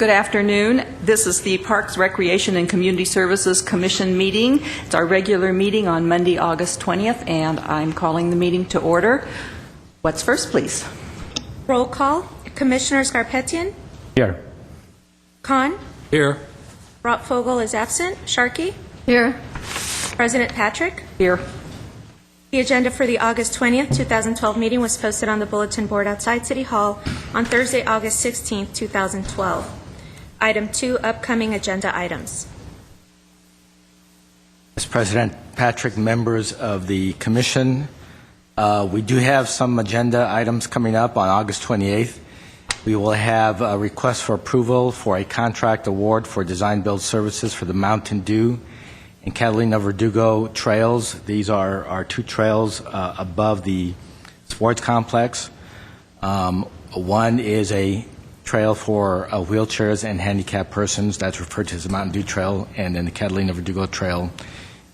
Good afternoon. This is the Parks, Recreation, and Community Services Commission meeting. It's our regular meeting on Monday, August 20th, and I'm calling the meeting to order. What's first, please? Roll call. Commissioner Scarpetian? Here. Khan? Here. Rotfogel is absent. Sharkey? Here. President Patrick? Here. The agenda for the August 20th, 2012 meeting was posted on the bulletin board outside City Hall on Thursday, August 16th, 2012. Item 2, upcoming agenda items. Mr. President Patrick, members of the Commission, we do have some agenda items coming up on August 28th. We will have a request for approval for a contract award for design build services for the Mountain Dew and Catalina Verdugo trails. These are our two trails above the sports complex. One is a trail for wheelchairs and handicapped persons. That's referred to as the Mountain Dew Trail, and then the Catalina Verdugo Trail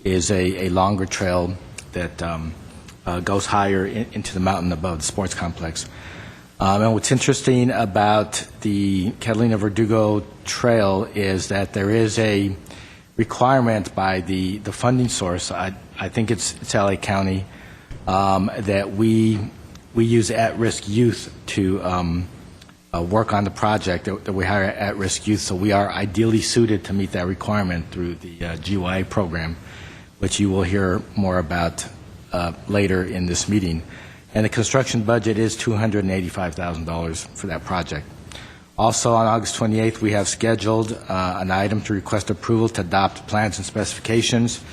is a longer trail that goes higher into the mountain above the sports complex. And what's interesting about the Catalina Verdugo Trail is that there is a requirement by the funding source, I think it's LA County, that we use at-risk youth to work on the project, that we hire at-risk youth, so we are ideally suited to meet that requirement through the GYA program, which you will hear more about later in this meeting. And the construction budget is $285,000 for that project. Also on August 28th, we have scheduled an item to request approval to adopt plans and specifications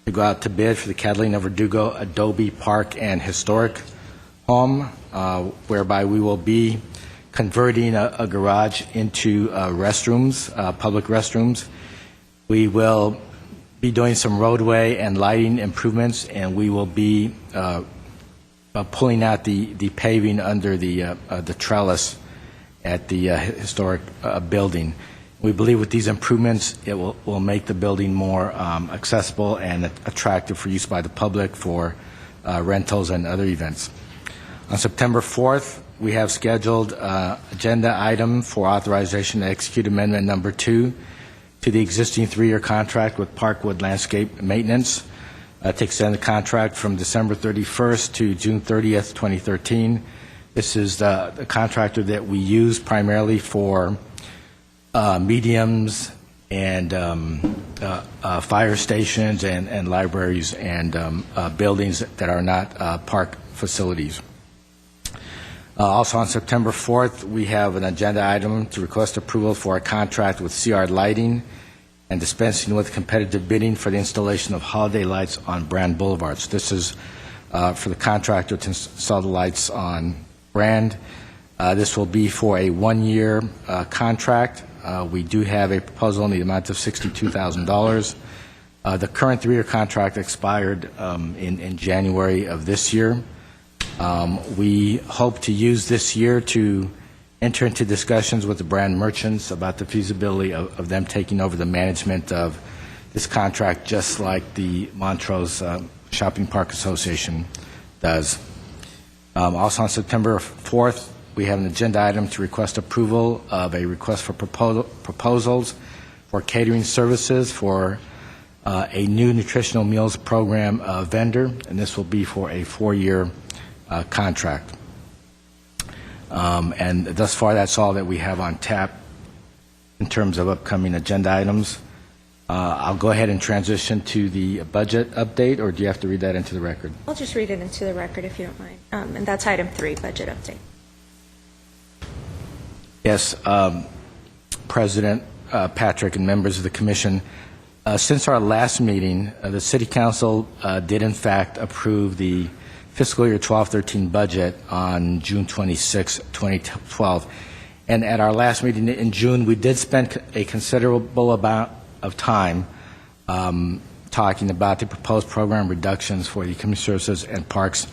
to go out to bid for the Catalina Verdugo Adobe Park and Historic Home, whereby we will be converting a garage into restrooms, public restrooms. We will be doing some roadway and lighting improvements, and we will be pulling out the paving under the trellis at the historic building. We believe with these improvements, it will make the building more accessible and attractive for use by the public for rentals and other events. On September 4th, we have scheduled agenda item for authorization to execute amendment number 2 to the existing 3-year contract with Parkwood Landscape Maintenance to extend the contract from December 31st to June 30th, 2013. This is the contractor that we use primarily for mediums and fire stations and libraries and buildings that are not park facilities. Also on September 4th, we have an agenda item to request approval for a contract with CR Lighting and dispensing with competitive bidding for the installation of holiday lights on Brand Boulevards. This is for the contractor to install the lights on Brand. This will be for a 1-year contract. We do have a proposal in the amount of $62,000. The current 3-year contract expired in January of this year. We hope to use this year to enter into discussions with the brand merchants about the feasibility of them taking over the management of this contract, just like the Montrose Shopping Park Association does. Also on September 4th, we have an agenda item to request approval of a request for proposals for catering services for a new nutritional meals program vendor, and this will be for a 4-year contract. And thus far, that's all that we have on tap in terms of upcoming agenda items. I'll go ahead and transition to the budget update, or do you have to read that into the record? I'll just read it into the record if you don't mind. And that's item 3, budget update. Yes, President Patrick and members of the Commission, since our last meeting, the City Council did in fact approve the fiscal year 12-13 budget on June 26, 2012. And at our last meeting in June, we did spend a considerable amount of time talking about the proposed program reductions for the Community Services and Parks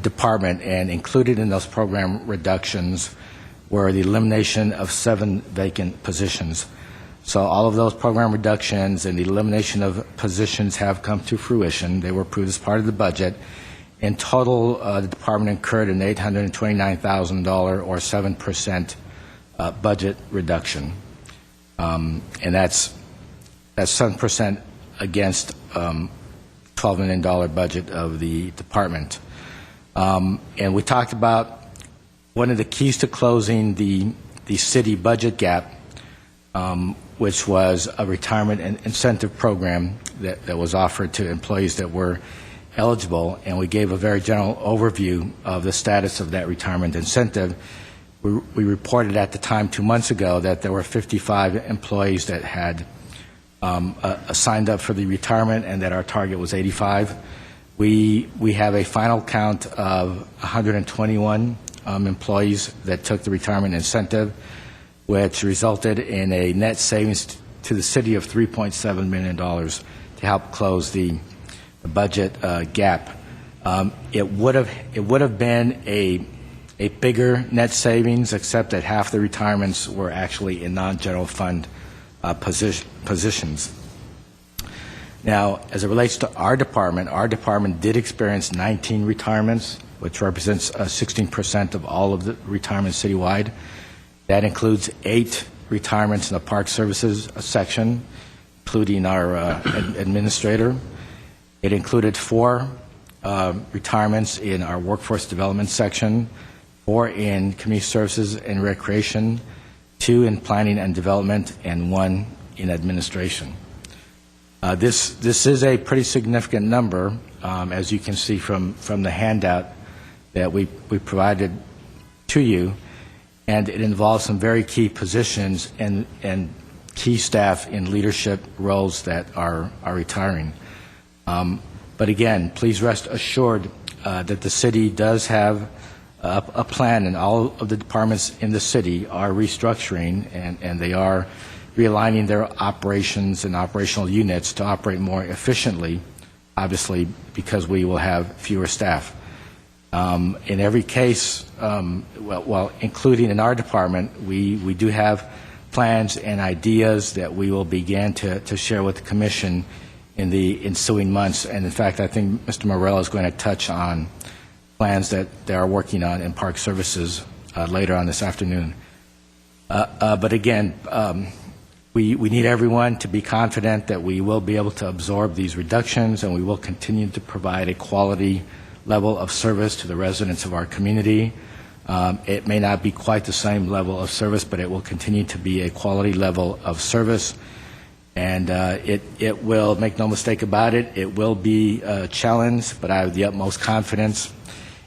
Department, and included in those program reductions were the elimination of 7 vacant positions. So all of those program reductions and the elimination of positions have come to fruition. They were approved as part of the budget. In total, the department incurred an $829,000 or 7% budget reduction. And that's 7% against $12 million budget of the department. And we talked about one of the keys to closing the city budget gap, which was a retirement and incentive program that was offered to employees that were eligible, and we gave a very general overview of the status of that retirement incentive. We reported at the time 2 months ago that there were 55 employees that had signed up for the retirement and that our target was 85. We have a final count of 121 employees that took the retirement incentive, which resulted in a net savings to the city of $3.7 million to help close the budget gap. It would have been a bigger net savings, except that half the retirements were actually in non-general fund positions. Now, as it relates to our department did experience 19 retirements, which represents 16% of all of the retirements citywide. That includes 8 retirements in the Park Services section, including our administrator. It included 4 retirements in our Workforce Development section, 4 in Community Services and Recreation, 2 in Planning and Development, and 1 in Administration. This is a pretty significant number, as you can see from the handout that we provided to you, and it involves some very key positions and key staff in leadership roles that are retiring. But again, please rest assured that the city does have a plan, and all of the departments in the city are restructuring, and they are realigning their operations and operational units to operate more efficiently, obviously because we will have fewer staff. In every case, well, including in our department, we do have plans and ideas that we will begin to share with the Commission in the ensuing months. And in fact, I think Mr. Morello is going to touch on plans that they are working on in Park Services later on this afternoon. But again, we need everyone to be confident that we will be able to absorb these reductions, and we will continue to provide a quality level of service to the residents of our community. It may not be quite the same level of service, but it will continue to be a quality level of service. And it will, make no mistake about it, it will be a challenge, but I have the utmost confidence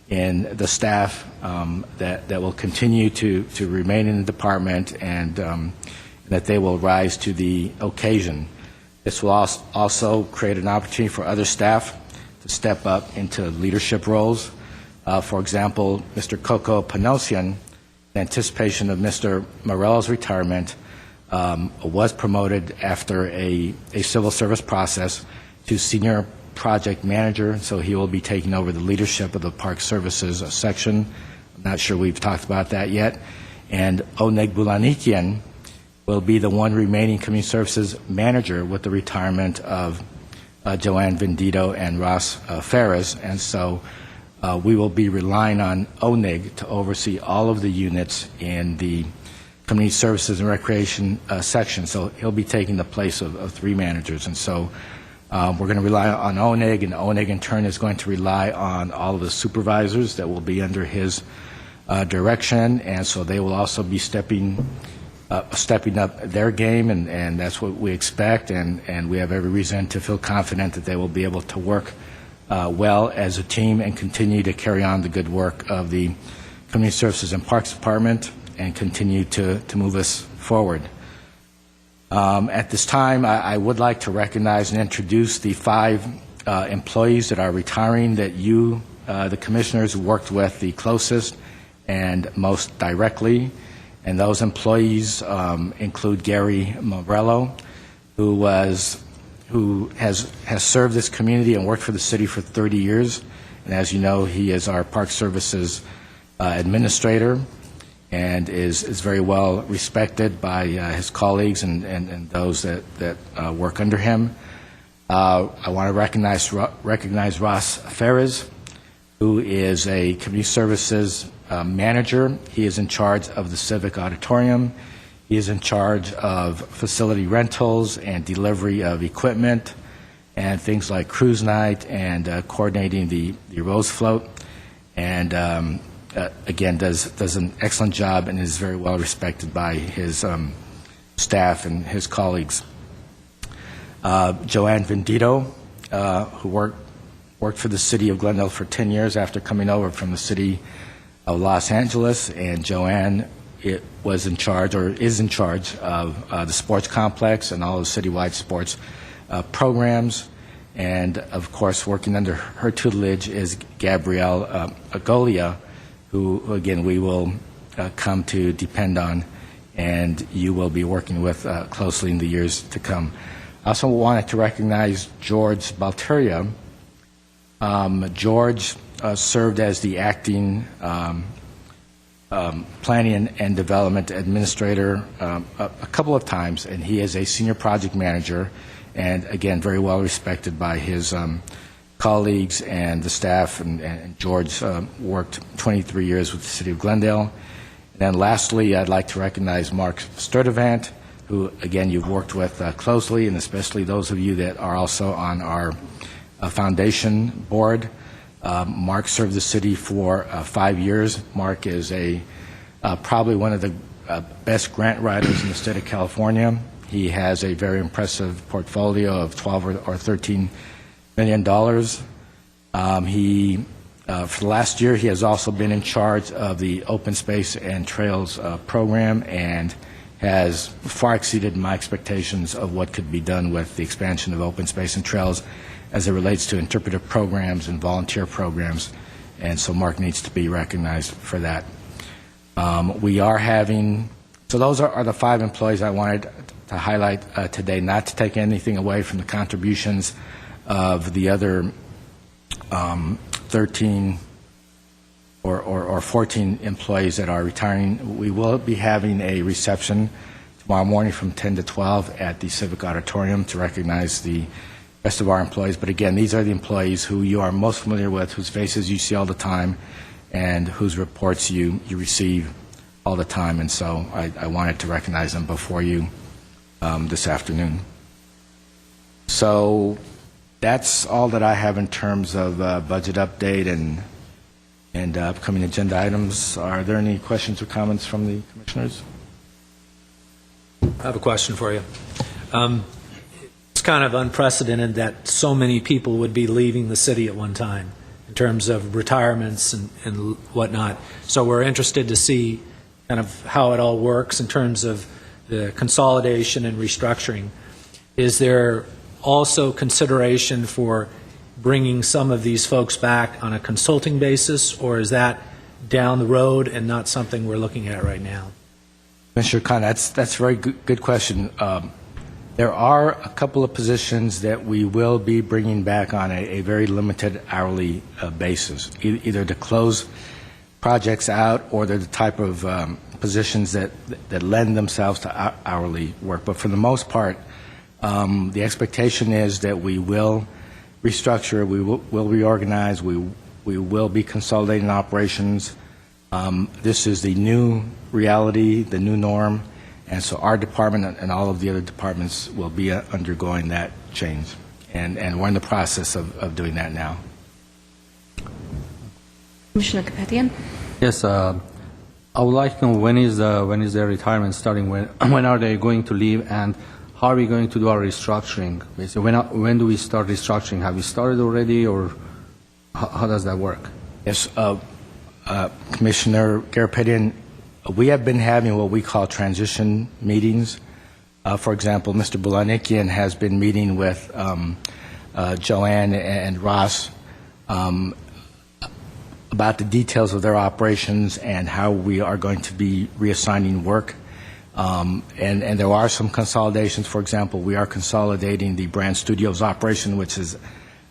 in the staff that will continue to remain in the department, and that they will rise to the occasion. This will also create an opportunity for other staff to step up into leadership roles. For example, Mr. Coco Panosian, in anticipation of Mr. Morello's retirement, was promoted after a civil service process to senior project manager, so he will be taking over the leadership of the Park Services section. I'm not sure we've talked about that yet. And Oneg Bulanikian will be the one remaining community services manager with the retirement of Joanne Vendito and Ross Ferris, and so we will be relying on Oneg to oversee all of the units in the Community Services and Recreation section. So he'll be taking the place of 3 managers, and so we're going to rely on Oneg, and Oneg in turn is going to rely on all of the supervisors that will be under his direction, and so they will also be stepping up their game, and that's what we expect, and we have every reason to feel confident that they will be able to work well as a team and continue to carry on the good work of the Community Services and Parks Department and continue to move us forward. At this time, I would like to recognize and introduce the 5 employees that are retiring that you, the commissioners, worked with the closest and most directly. And those employees include Gary Morello, who has served this community and worked for the city for 30 years. And as you know, he is our Park Services administrator and is very well respected by his colleagues and those that work under him. I want to recognize Ross Ferris, who is a community services manager. He is in charge of the Civic Auditorium. He is in charge of facility rentals and delivery of equipment and things like cruise night and coordinating the Rose Float. And again, does an excellent job and is very well respected by his staff and his colleagues. Joanne Vendito, who worked for the city of Glendale for 10 years after coming over from the city of Los Angeles, and Joanne was in charge, or is in charge, of the sports complex and all the citywide sports programs. And of course, working under her tutelage is Gabrielle Agolia, who again we will come to depend on, and you will be working with closely in the years to come. I also wanted to recognize George Balteria. George served as the acting planning and development administrator a couple of times, and he is a senior project manager, and again, very well respected by his colleagues and the staff, and George worked 23 years with the City of Glendale. And then lastly, I'd like to recognize Mark Sturdivant, who, again, you've worked with closely, and especially those of you that are also on our foundation board. Mark served the city for 5 years. Mark is probably one of the best grant writers in the state of California. He has a very impressive portfolio of $12 or $13 million. For the last year, he has also been in charge of the Open Space and Trails program, and has far exceeded my expectations of what could be done with the expansion of open space and trails as it relates to interpretive programs and volunteer programs. And so Mark needs to be recognized for that. So those are the 5 employees I wanted to highlight today, not to take anything away from the contributions of the other 13 or 14 employees that are retiring. We will be having a reception tomorrow morning from 10 to 12 at the Civic Auditorium to recognize the rest of our employees. But again, these are the employees who you are most familiar with, whose faces you see all the time, and whose reports you receive all the time. And so I wanted to recognize them before you this afternoon. So that's all that I have in terms of budget update and upcoming agenda items. Are there any questions or comments from the commissioners? I have a question for you. It's kind of unprecedented that so many people would be leaving the city at one time in terms of retirements and whatnot. So we're interested to see kind of how it all works in terms of the consolidation and restructuring. Is there also consideration for bringing some of these folks back on a consulting basis, or is that down the road and not something we're looking at right now? Mr. Khan, that's a very good question. There are a couple of positions that we will be bringing back on a very limited hourly basis, either to close projects out, or they're the type of positions that lend themselves to hourly work. But for the most part, the expectation is that we will restructure, we will reorganize, we will be consolidating operations. This is the new reality, the new norm, and so our department and all of the other departments will be undergoing that change, and we're in the process of doing that now. Commissioner Kapetian? Yes, I would like to know when is their retirement starting? When are they going to leave, and how are we going to do our restructuring? Basically, when do we start restructuring? Have we started already, or how does that work? Yes, Commissioner Garapetian, we have been having what we call transition meetings. For example, Mr. Bulanikian has been meeting with Joanne and Ross about the details of their operations and how we are going to be reassigning work. And there are some consolidations. For example, we are consolidating the Brand Studios operation, which is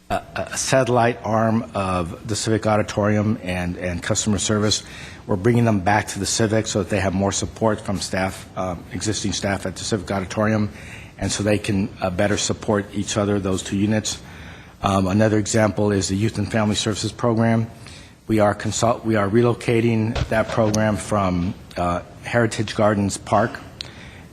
a satellite arm of the Civic Auditorium and customer service. We're bringing them back to the Civic so that they have more support from staff, existing staff at the Civic Auditorium, and so they can better support each other, those two units. Another example is the Youth and Family Services Program. We are relocating that program from Heritage Gardens Park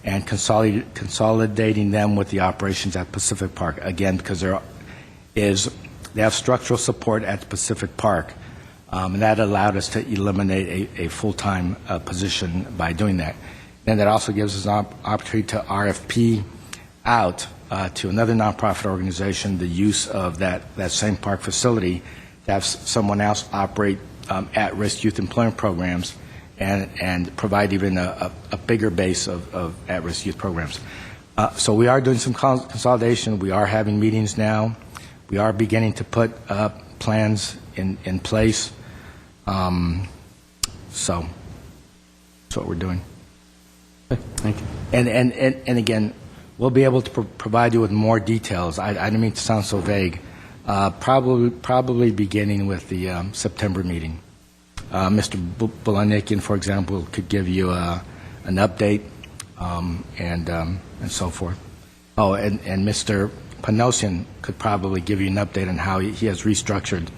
and consolidating them with the operations at Pacific Park, again, because they have structural support at Pacific Park, and that allowed us to eliminate a full-time position by doing that. And that also gives us an opportunity to RFP out to another nonprofit organization the use of that same park facility to have someone else operate at-risk youth employment programs and provide even a bigger base of at-risk youth programs. So we are doing some consolidation. We are having meetings now. We are beginning to put plans in place. So that's what we're doing. Okay, thank you. And again, we'll be able to provide you with more details. I didn't mean to sound so vague. Probably beginning with the September meeting. Mr. Bolanikian, for example, could give you an update and so forth. Oh, and Mr. Panosian could probably give you an update on how he has restructured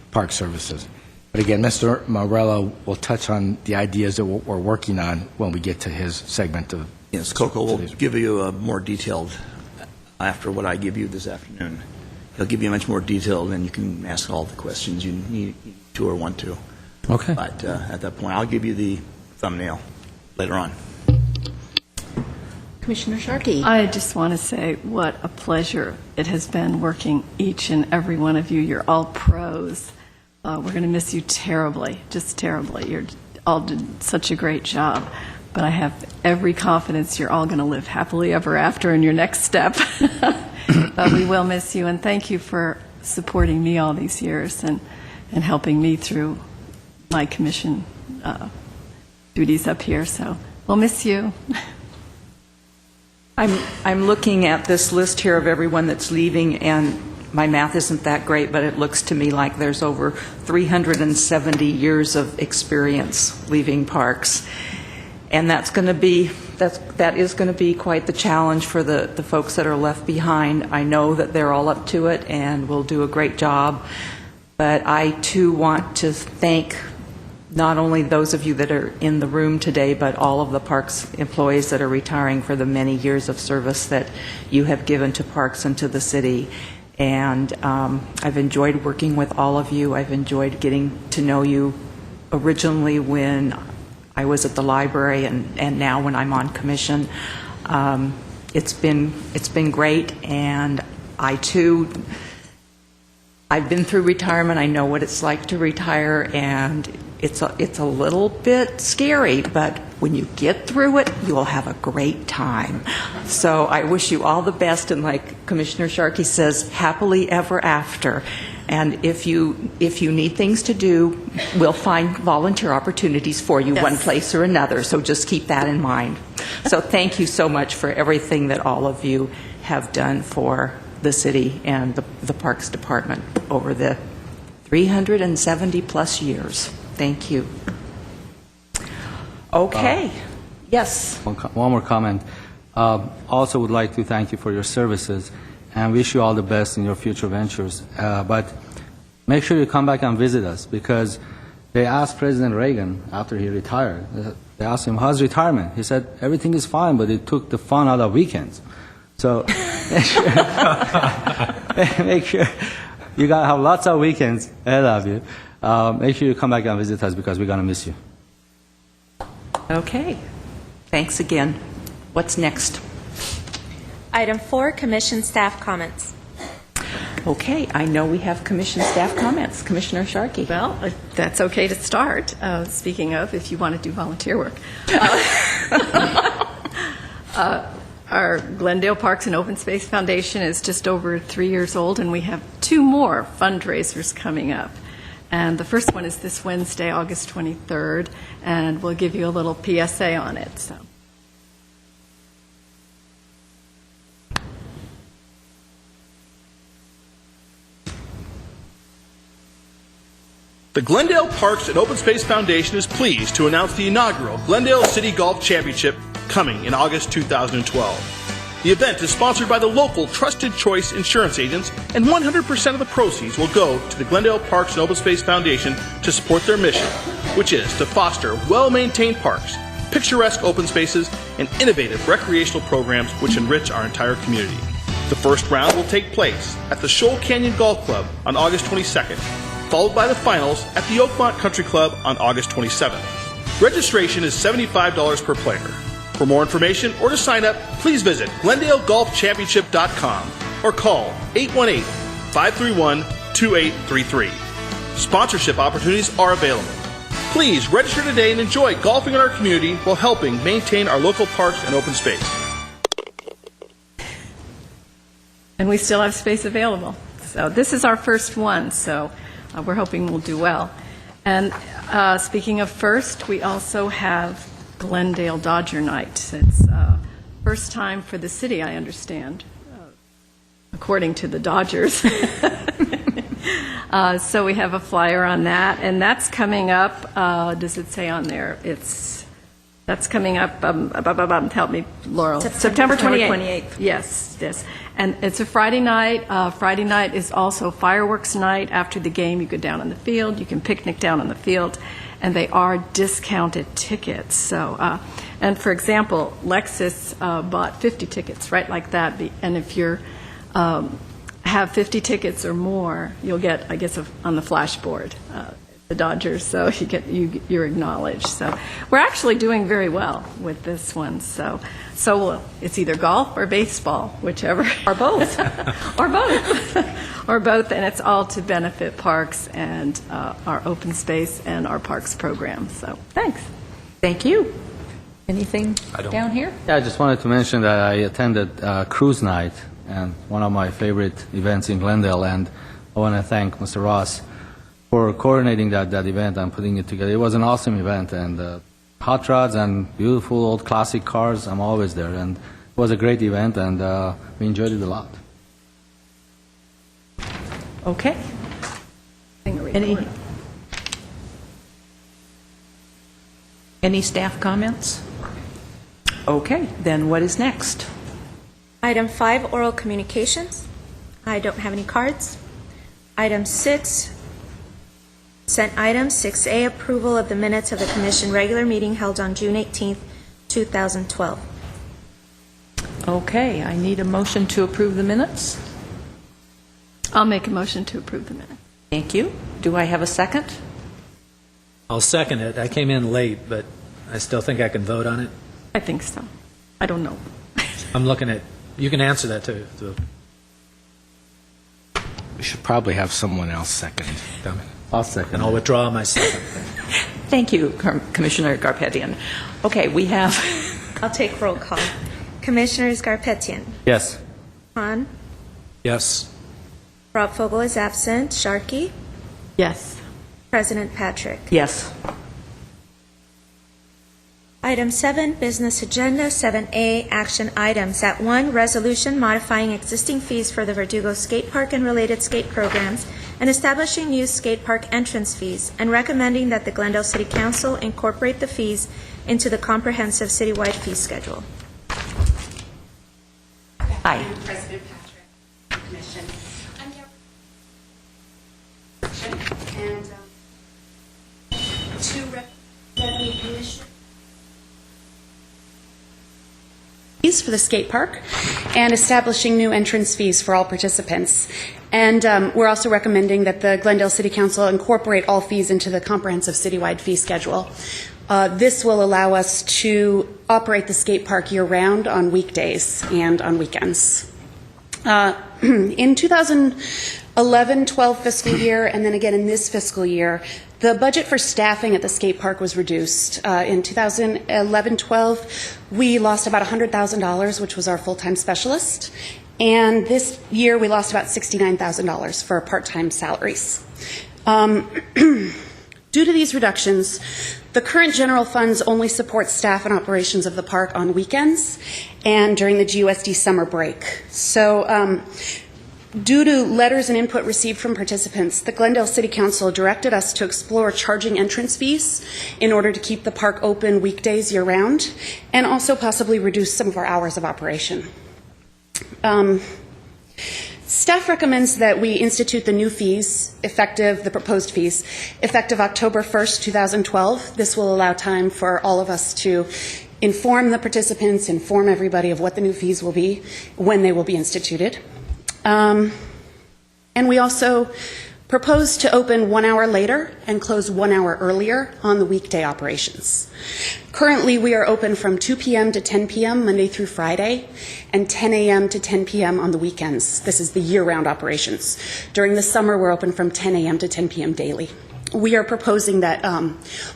park services. But again, Mr. Morello will touch on the ideas that we're working on when we get to his segment of. Yes, Coco will give you a more detailed, after what I give you this afternoon. He'll give you much more detail, and you can ask all the questions you need to or want to. Okay. But at that point, I'll give you the thumbnail later on. Commissioner Sharkey. I just want to say what a pleasure it has been working each and every one of you. You're all pros. We're going to miss you terribly, just terribly. You're all did such a great job. But I have every confidence you're all going to live happily ever after in your next step. But we will miss you, and thank you for supporting me all these years and helping me through my commission duties up here. So we'll miss you. I'm looking at this list here of everyone that's leaving, and my math isn't that great, but it looks to me like there's over 370 years of experience leaving parks. And that is going to be quite the challenge for the folks that are left behind. I know that they're all up to it and will do a great job. But I, too, want to thank not only those of you that are in the room today, but all of the Parks employees that are retiring for the many years of service that you have given to Parks and to the city. And I've enjoyed working with all of you. I've enjoyed getting to know you originally when I was at the library and now when I'm on commission. It's been great, and I've been through retirement. I know what it's like to retire, and it's a little bit scary, but when you get through it, you'll have a great time. So I wish you all the best, and like Commissioner Sharkey says, happily ever after. And if you need things to do, we'll find volunteer opportunities for you, yes, one place or another. So just keep that in mind. So thank you so much for everything that all of you have done for the city and the Parks Department over the 370-plus years. Thank you. Okay. Yes. One more comment. Also would like to thank you for your services and wish you all the best in your future ventures. But make sure you come back and visit us, because they asked President Reagan after he retired, they asked him, how's retirement? He said, everything is fine, but it took the fun out of weekends. So make sure you got to have lots of weekends ahead of you. Make sure you come back and visit us, because we're going to miss you. Okay. Thanks again. What's next? Item 4, Commission Staff Comments. Okay, I know we have commission staff comments. Commissioner Sharkey. Well, that's okay to start. Speaking of, if you want to do volunteer work. Our Glendale Parks and Open Space Foundation is just over 3 years old, and we have 2 more fundraisers coming up. And the first one is this Wednesday, August 23rd, and we'll give you a little PSA on it. So. The Glendale Parks and Open Space Foundation is pleased to announce the inaugural Glendale City Golf Championship coming in August 2012. The event is sponsored by the local Trusted Choice Insurance Agents, and 100% of the proceeds will go to the Glendale Parks and Open Space Foundation to support their mission, which is to foster well-maintained parks, picturesque open spaces, and innovative recreational programs which enrich our entire community. The first round will take place at the Shoal Canyon Golf Club on August 22nd, followed by the finals at the Oakmont Country Club on August 27th. Registration is $75 per player. For more information or to sign up, please visit GlendaleGolfChampionship.com or call 818-531-2833. Sponsorship opportunities are available. Please register today and enjoy golfing in our community while helping maintain our local parks and open space. And we still have space available. So this is our first one, so we're hoping we'll do well. And speaking of first, we also have Glendale Dodger Night. It's first time for the city, I understand, according to the Dodgers. So we have a flyer on that, and that's coming up. Does it say on there? That's coming up. Help me, Laurel. September 28th. Yes, yes. And it's a Friday night. Friday night is also fireworks night. After the game, you go down on the field. You can picnic down on the field, and they are discounted tickets. So, and for example, Lexus bought 50 tickets, right, like that. And if you're have 50 tickets or more, you'll get, I guess, on the flashboard, the Dodgers, so you're acknowledged. So we're actually doing very well with this one. So it's either golf or baseball, whichever. Or both. Or both. Or both, and it's all to benefit parks and our open space and our parks program. So thanks. Thank you. Anything down here? Yeah, I just wanted to mention that I attended Cruise Night, and one of my favorite events in Glendale, and I want to thank Mr. Ross for coordinating that event and putting it together. It was an awesome event, and hot rods and beautiful old classic cars, I'm always there, and it was a great event, and we enjoyed it a lot. Okay. Any staff comments? Okay, then what is next? Item 5, oral communications. I don't have any cards. Item 6, consent item 6A, approval of the minutes of the commission regular meeting held on June 18th, 2012. Okay, I need a motion to approve the minutes. I'll make a motion to approve the minutes. Thank you. Do I have a second? I'll second it. I came in late, but I still think I can vote on it. I think so. I don't know. I'm looking at, you can answer that too. So. We should probably have someone else second. I'll second. And I'll withdraw my second. Thank you, Commissioner Garpetian. Okay, we have... I'll take roll call. Commissioners Garpetian, Yes. Hahn, Yes. Rob Fogel is absent, Sharkey, Yes. President Patrick. Yes. Item 7, business agenda. 7A, action items. At 1, resolution modifying existing fees for the Verdugo Skate Park and related skate programs and establishing new skate park entrance fees, and recommending that the Glendale City Council incorporate the fees into the comprehensive citywide fee schedule. Hi. President Patrick, Commission. I'm Deborah. And to represent the Commission fees for the skate park and establishing new entrance fees for all participants. And we're also recommending that the Glendale City Council incorporate all fees into the comprehensive citywide fee schedule. This will allow us to operate the skate park year-round on weekdays and on weekends. In 2011-12 fiscal year, and then again in this fiscal year, the budget for staffing at the skate park was reduced. In 2011-12, we lost about $100,000, which was our full-time specialist. And this year, we lost about $69,000 for part-time salaries. Due to these reductions, the current general funds only support staff and operations of the park on weekends and during the GUSD summer break. So due to letters and input received from participants, the Glendale City Council directed us to explore charging entrance fees in order to keep the park open weekdays year-round and also possibly reduce some of our hours of operation. Staff recommends that we institute the new fees, the proposed fees, effective October 1st, 2012. This will allow time for all of us to inform the participants, inform everybody of what the new fees will be, when they will be instituted. And we also propose to open 1 hour later and close 1 hour earlier on the weekday operations. Currently, we are open from 2 p.m. to 10 p.m. Monday through Friday, and 10 a.m. to 10 p.m. on the weekends. This is the year-round operations. During the summer, we're open from 10 a.m. to 10 p.m. daily. We are proposing that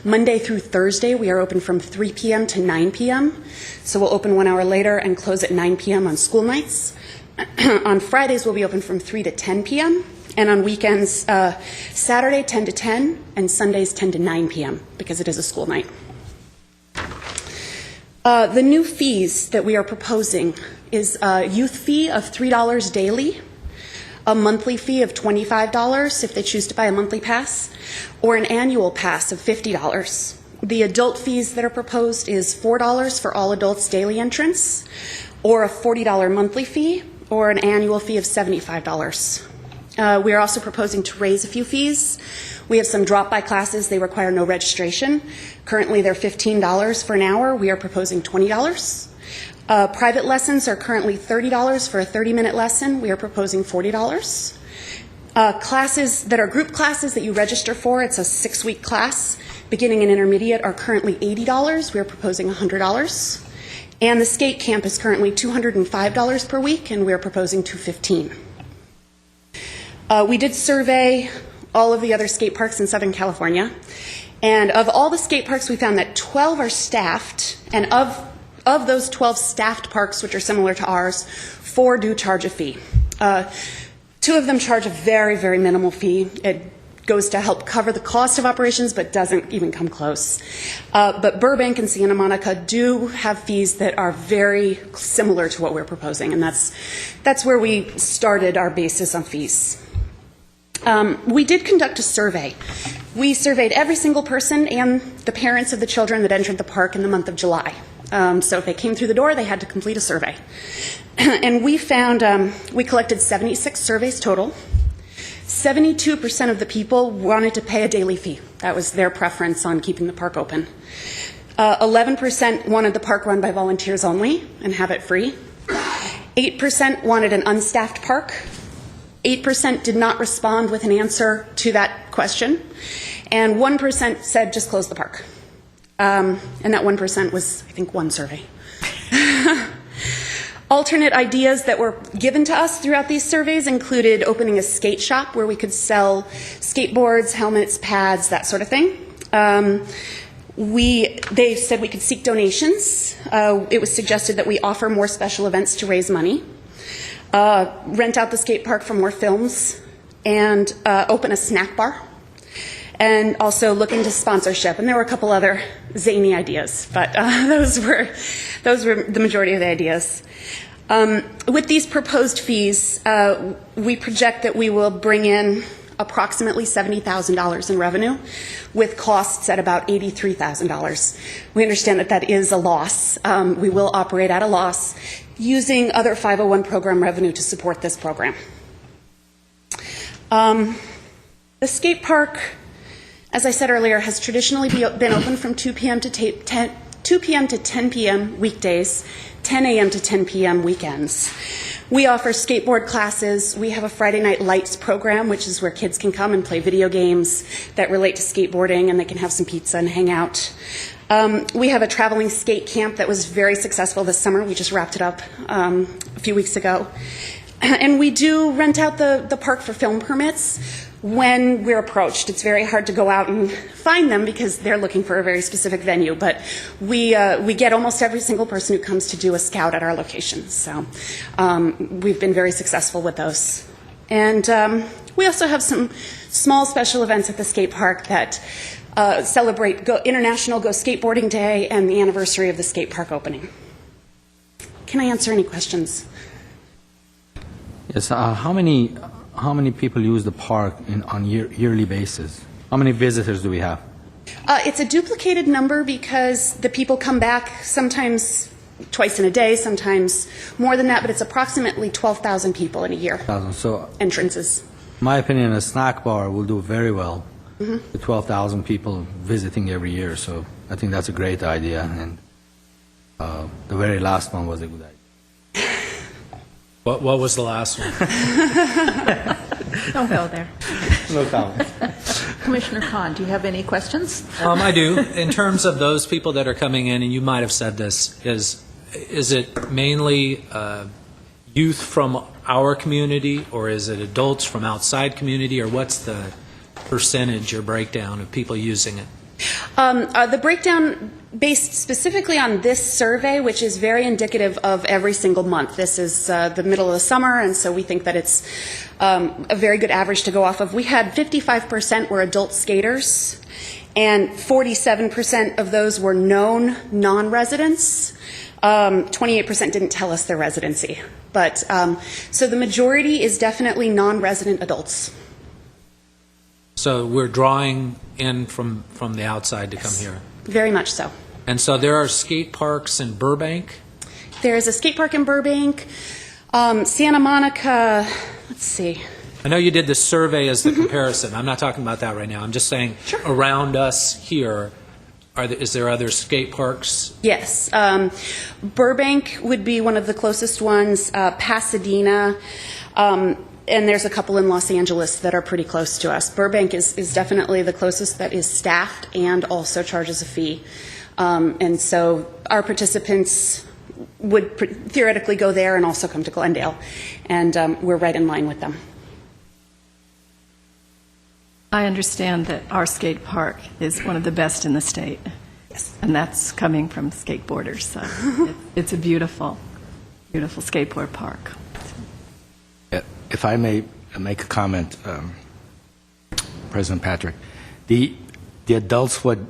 Monday through Thursday, we are open from 3 p.m. to 9 p.m. So we'll open 1 hour later and close at 9 p.m. on school nights. On Fridays, we'll be open from 3 to 10 p.m. And on weekends, Saturday 10 to 10 and Sundays 10 to 9 p.m. because it is a school night. The new fees that we are proposing is a youth fee of $3 daily, a monthly fee of $25 if they choose to buy a monthly pass, or an annual pass of $50. The adult fees that are proposed is $4 for all adults daily entrance, or a $40 monthly fee, or an annual fee of $75. We are also proposing to raise a few fees. We have some drop-by classes. They require no registration. Currently, they're $15 for an hour. We are proposing $20. Private lessons are currently $30 for a 30-minute lesson. We are proposing $40. Classes that are group classes that you register for, it's a 6-week class, beginning and intermediate, are currently $80. We are proposing $100. And the skate camp is currently $205 per week, and we are proposing $215. We did survey all of the other skate parks in Southern California, and of all the skate parks, we found that 12 are staffed, and of those 12 staffed parks, which are similar to ours, 4 do charge a fee. 2 of them charge a very, very minimal fee. It goes to help cover the cost of operations, but doesn't even come close. But Burbank and Santa Monica do have fees that are very similar to what we're proposing, and that's where we started our basis on fees. We did conduct a survey. We surveyed every single person and the parents of the children that entered the park in the month of July. So if they came through the door, they had to complete a survey. And we found, we collected 76 surveys total. 72% of the people wanted to pay a daily fee. That was their preference on keeping the park open. 11% wanted the park run by volunteers only and have it free. 8% wanted an unstaffed park. 8% did not respond with an answer to that question, and 1% said just close the park. And that 1% was, I think, one survey. Alternate ideas that were given to us throughout these surveys included opening a skate shop where we could sell skateboards, helmets, pads, that sort of thing. They said we could seek donations. It was suggested that we offer more special events to raise money. Rent out the skate park for more films, and open a snack bar, and also look into sponsorship. And there were a couple other zany ideas, but those were the majority of the ideas. With these proposed fees, we project that we will bring in approximately $70,000 in revenue, with costs at about $83,000. We understand that that is a loss. We will operate at a loss using other 501 program revenue to support this program. The skate park, as I said earlier, has traditionally been open from 2 p.m. to 10 p.m. weekdays, 10 a.m. to 10 p.m. weekends. We offer skateboard classes. We have a Friday Night Lights program, which is where kids can come and play video games that relate to skateboarding, and they can have some pizza and hang out. We have a traveling skate camp that was very successful this summer. We just wrapped it up a few weeks ago. And we do rent out the park for film permits when we're approached. It's very hard to go out and find them because they're looking for a very specific venue, but we get almost every single person who comes to do a scout at our location. So we've been very successful with those. And we also have some small special events at the skate park that celebrate International Go Skateboarding Day and the anniversary of the skate park opening. Can I answer any questions? Yes. How many people use the park on yearly basis? How many visitors do we have? It's a duplicated number because the people come back sometimes twice in a day, sometimes more than that, but it's approximately 12,000 people in a year, So, entrances. my opinion, a snack bar will do very well with 12,000 people visiting every year. So, I think that's a great idea, and the very last one was a good idea. What was the last one? Don't go there. No comment. Commissioner Khan, do you have any questions? I do. In terms of those people that are coming in, and you might have said this, is it mainly youth from our community, or is it adults from outside community, or what's the percentage or breakdown of people using it? The breakdown based specifically on this survey, which is very indicative of every single month. This is the middle of the summer, and so we think that it's a very good average to go off of. We had 55% were adult skaters, and 47% of those were known non-residents. 28% didn't tell us their residency. But so the majority is definitely non-resident adults. So we're drawing in from the outside to come here. Very much so. And so there are skate parks in Burbank. There is a skate park in Burbank, Santa Monica, let's see. I know you did the survey as the comparison. I'm not talking about that right now. I'm just saying around us here, is there other skate parks? Yes. Burbank would be one of the closest ones, Pasadena, and there's a couple in Los Angeles that are pretty close to us. Burbank is definitely the closest that is staffed and also charges a fee. And so our participants would theoretically go there and also come to Glendale. And we're right in line with them. I understand that our skate park is one of the best in the state. Yes. And that's coming from skateboarders. So it's a beautiful, beautiful skateboard park. If I may make a comment, President Patrick, the adults would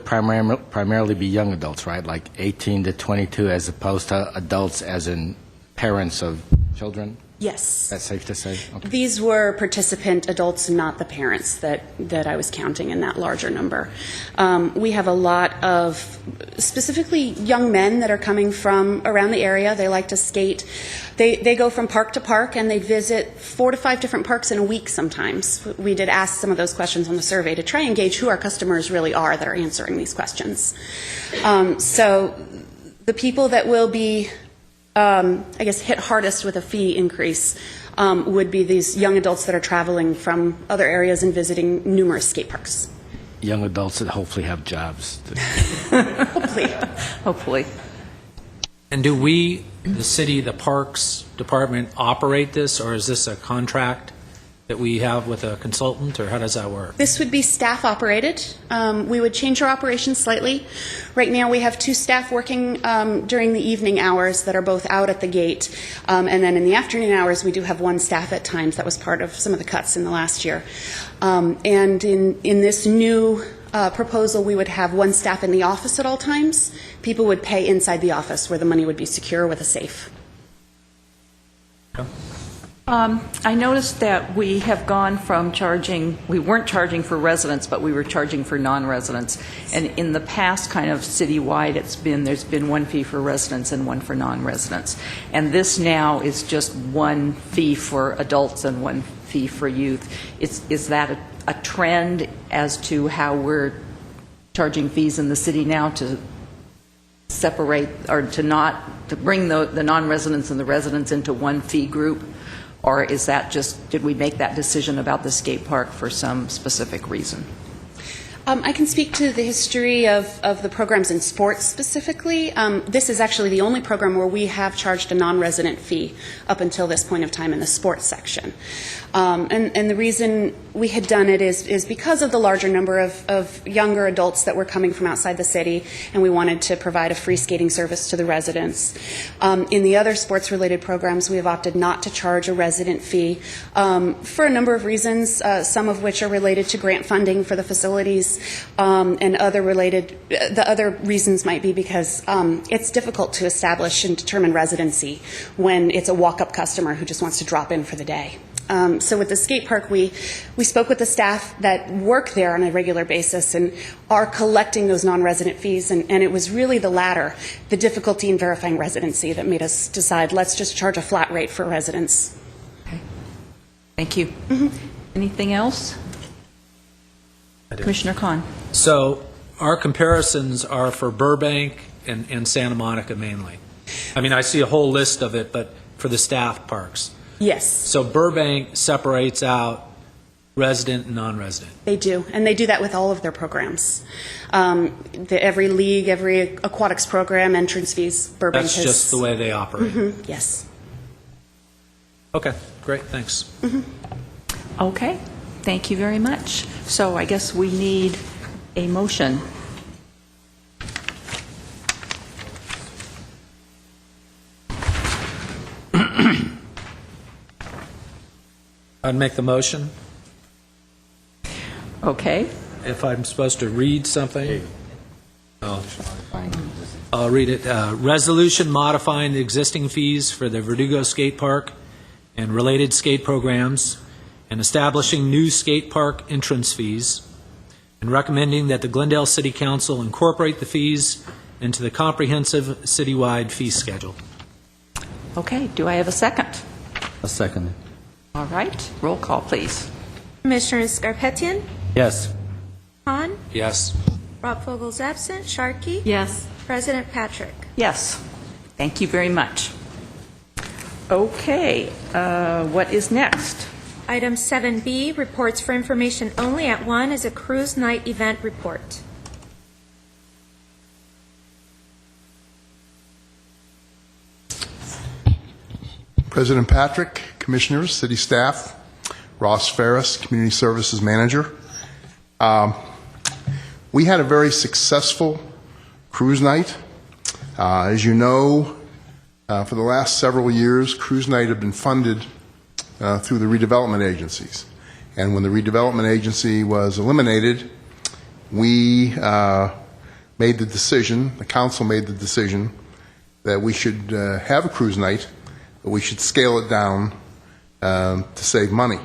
primarily be young adults, right? Like 18 to 22, as opposed to adults as in parents of children? Yes. That's safe to say? Okay. These were participant adults, not the parents that I was counting in that larger number. We have a lot of specifically young men that are coming from around the area. They like to skate. They go from park to park, and they visit 4 to 5 different parks in a week sometimes. We did ask some of those questions on the survey to try and gauge who our customers really are that are answering these questions. So the people that will be I guess, hit hardest with a fee increase would be these young adults that are traveling from other areas and visiting numerous skate parks. Young adults that hopefully have jobs. Hopefully. Hopefully. And do we, the city, the Parks Department, operate this, or is this a contract that we have with a consultant, or how does that work? This would be staff operated. We would change our operations slightly. Right now we have 2 staff working during the evening hours that are both out at the gate. And then in the afternoon hours we do have 1 staff at times. That was part of some of the cuts in the last year. And in this new proposal we would have 1 staff in the office at all times. People would pay inside the office where the money would be secure with a safe. Okay. I noticed that we have gone from we weren't charging for residents, but we were charging for non-residents. And in the past, kind of citywide, there's been 1 fee for residents and 1 for non-residents. And this now is just 1 fee for adults and 1 fee for youth. Is that a trend as to how we're charging fees in the city now, to separate or to bring the non-residents and the residents into 1 fee group? Or is that did we make that decision about the skate park for some specific reason? I can speak to the history of the programs in sports specifically. This is actually the only program where we have charged a non-resident fee up until this point of time in the sports section. And the reason we had done it is because of the larger number of younger adults that were coming from outside the city, and we wanted to provide a free skating service to the residents. In the other sports-related programs, we have opted not to charge a resident fee for a number of reasons, some of which are related to grant funding for the facilities, and the other reasons might be because it's difficult to establish and determine residency when it's a walk-up customer who just wants to drop in for the day. So with the skate park, we spoke with the staff that work there on a regular basis and are collecting those non-resident fees, and it was really the latter, the difficulty in verifying residency, that made us decide, let's just charge a flat rate for residents. Okay. Thank you. Anything else? Commissioner Khan. So our comparisons are for Burbank and Santa Monica mainly. I mean, I see a whole list of it, but for the staff parks. Yes, So Burbank separates out resident and non-resident. they do, and they do that with all of their programs. Every league, every aquatics program, entrance fees, Burbank That's has... just the way they operate. Yes. Okay, great, thanks. Okay, thank you very much. So I guess we need a motion. I'd make the motion. Okay. If I'm supposed to read something, I'll read it. Resolution modifying the existing fees for the Verdugo Skate Park and related skate programs, and establishing new skate park entrance fees, and recommending that the Glendale City Council incorporate the fees into the comprehensive citywide fee schedule. Okay, do I have a second? A second. All right, roll call, please. Commissioners Scarpetian, Yes. Hahn, Yes. Rob Fogel's absent, Sharkey, Yes. President Patrick. Yes, thank you very much. Okay, what is next? Item 7B, reports for information only at 1 is a cruise night event report. President Patrick, Commissioners, City Staff, Ross Ferris, Community Services Manager. We had a very successful cruise night. As you know, for the last several years, cruise night have been funded through the redevelopment agencies. And when the redevelopment agency was eliminated, we made the decision, the council made the decision, that we should have a cruise night, but we should scale it down to save money.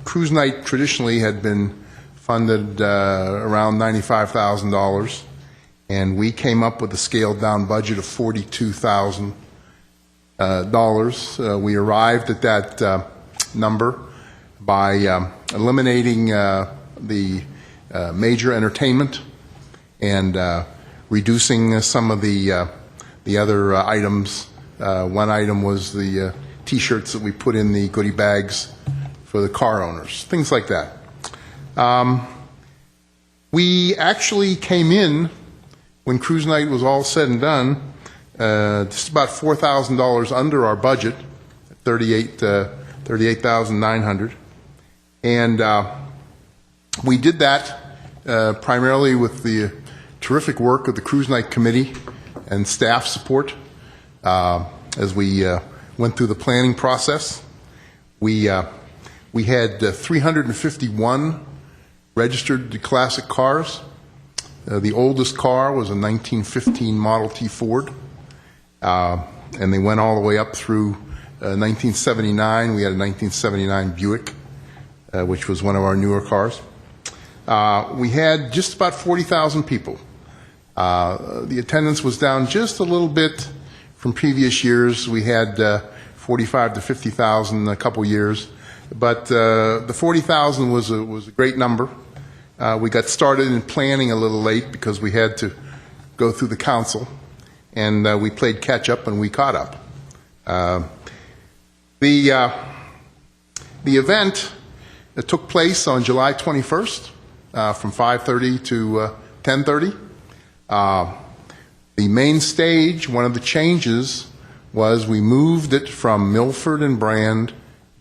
Cruise night traditionally had been funded around $95,000, and we came up with a scaled down budget of $42,000. We arrived at that number by eliminating the major entertainment and reducing some of the other items. One item was the T-shirts that we put in the goodie bags for the car owners, things like that. We actually came in, when cruise night was all said and done, just about $4,000 under our budget, $38,900, and we did that primarily with the terrific work of the Cruise Night Committee and staff support. As we went through the planning process, we had 351 registered classic cars. The oldest car was a 1915 Model T Ford, and they went all the way up through 1979. We had a 1979 Buick, which was one of our newer cars. We had just about 40,000 people. The attendance was down just a little bit from previous years. We had 45 to 50,000 a couple years, but the 40,000 was a great number. We got started in planning a little late because we had to go through the council, and we played catch up and we caught up. The event took place on July 21st from 5:30 to 10:30. The main stage, one of the changes was we moved it from Milford and Brand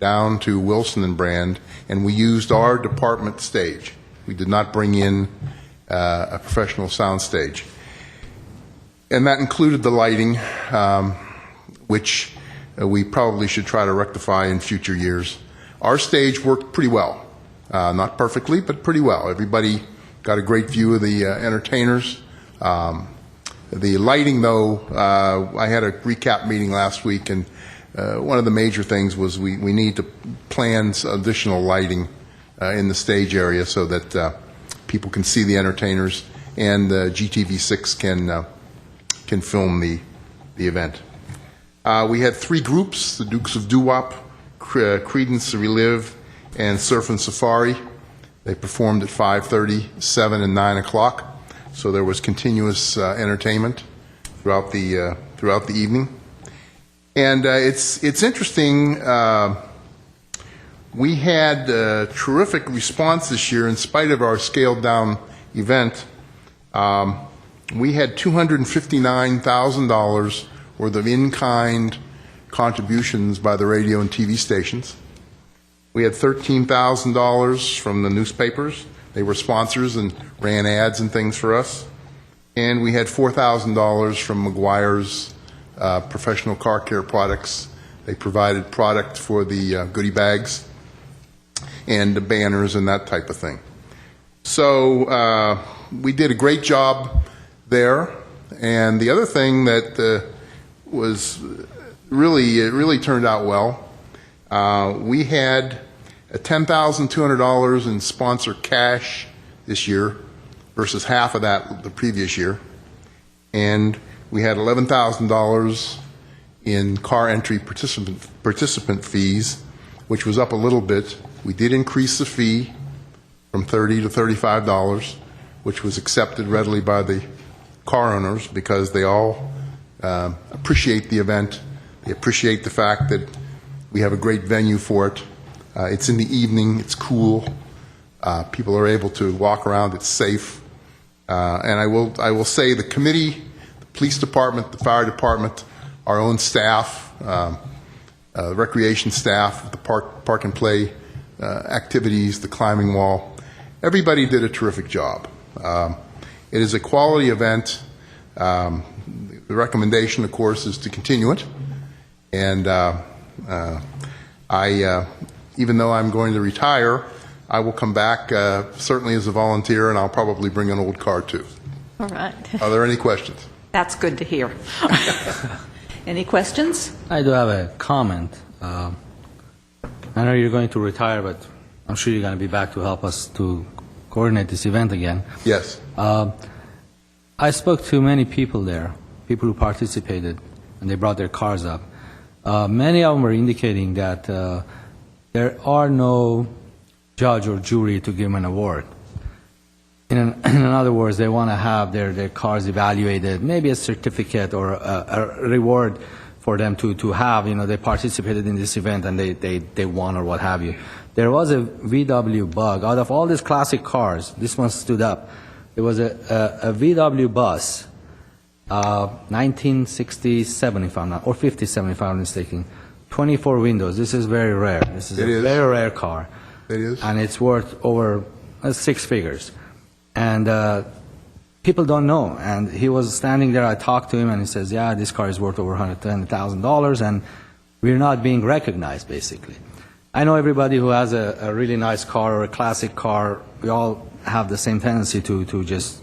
down to Wilson and Brand, and we used our department stage. We did not bring in a professional sound stage. And that included the lighting, which we probably should try to rectify in future years. Our stage worked pretty well. Not perfectly, but pretty well. Everybody got a great view of the entertainers. The lighting, though, I had a recap meeting last week, and one of the major things was we need to plan additional lighting in the stage area so that people can see the entertainers and GTV6 can film the event. We had three groups: the Dukes of Doo-Wop, Creedence Relive, and Surf and Safari. They performed at 5:30, 7, and 9 o'clock, so there was continuous entertainment throughout the evening. And it's interesting. We had terrific response this year in spite of our scaled-down event. We had $259,000 worth of in-kind contributions by the radio and TV stations. We had $13,000 from the newspapers. They were sponsors and ran ads and things for us. And we had $4,000 from McGuire's Professional Car Care Products. They provided product for the goodie bags and the banners and that type of thing. So we did a great job there. And the other thing that was really turned out well, we had $10,200 in sponsor cash this year versus half of that the previous year. And we had $11,000 in car entry participant fees, which was up a little bit. We did increase the fee from $30 to $35, which was accepted readily by the car owners because they all appreciate the event. They appreciate the fact that we have a great venue for it. It's in the evening, it's cool, people are able to walk around, it's safe. And I will say the committee, the police department, the fire department, our own staff, recreation staff, the park and play activities, the climbing wall, everybody did a terrific job. It is a quality event. The recommendation, of course, is to continue it. And even though I'm going to retire, I will come back certainly as a volunteer, and I'll probably bring an old car too. All right. Are there any questions? That's good to hear. Any questions? I do have a comment. I know you're going to retire, but I'm sure you're going to be back to help us to coordinate this event again. Yes. I spoke to many people there, people who participated, and they brought their cars up. Many of them were indicating that there are no judge or jury to give them an award. In other words, they want to have their cars evaluated, maybe a certificate or a reward for them to have. You know, they participated in this event and they won or what have you. There was a VW Bug. Out of all these classic cars, this one stood up. It was a VW Bus, 1967, if I'm not, or 57, if I'm not mistaken. 24 windows. This is very rare. This is a very rare car. It is. And it's worth over 6 figures. And people don't know. And he was standing there. I talked to him, and he says, yeah, this car is worth over $110,000, and we're not being recognized, basically. I know everybody who has a really nice car or a classic car, we all have the same tendency to just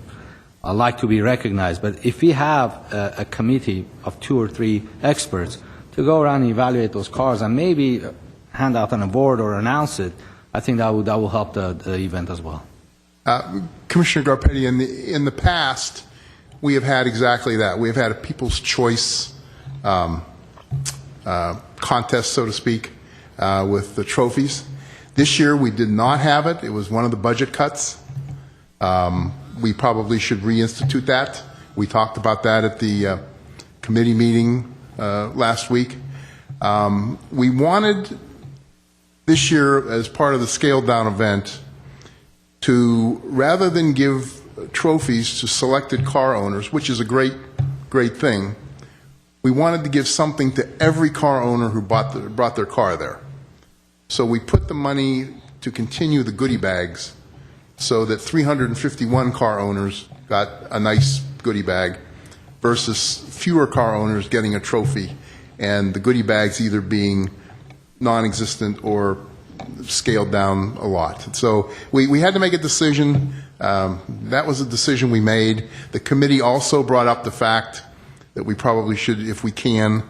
like to be recognized. But if we have a committee of 2 or 3 experts to go around and evaluate those cars and maybe hand out an award or announce it, I think that will help the event as well. Commissioner Garpetti, in the past, we have had exactly that. We have had a People's Choice contest, so to speak, with the trophies. This year, we did not have it. It was one of the budget cuts. We probably should reinstitute that. We talked about that at the committee meeting last week. We wanted this year, as part of the scaled-down event, to, rather than give trophies to selected car owners, which is a great thing, we wanted to give something to every car owner who brought their car there. So we put the money to continue the goodie bags so that 351 car owners got a nice goodie bag versus fewer car owners getting a trophy, and the goodie bags either being non-existent or scaled down a lot. So we had to make a decision. That was a decision we made. The committee also brought up the fact that we probably should, if we can,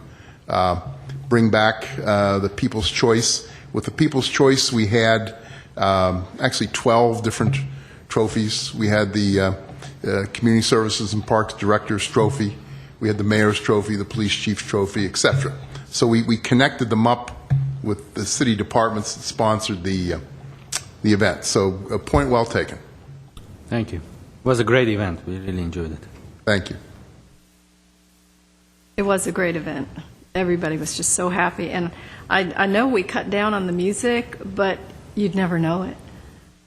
bring back the People's Choice. With the People's Choice, we had actually 12 different trophies. We had the Community Services and Parks Director's Trophy. We had the Mayor's Trophy, the Police Chief's Trophy, etc. So we connected them up with the city departments that sponsored the event. So a point well taken. Thank you. It was a great event. We really enjoyed it. Thank you. It was a great event. Everybody was just so happy. And I know we cut down on the music, but you'd never know it.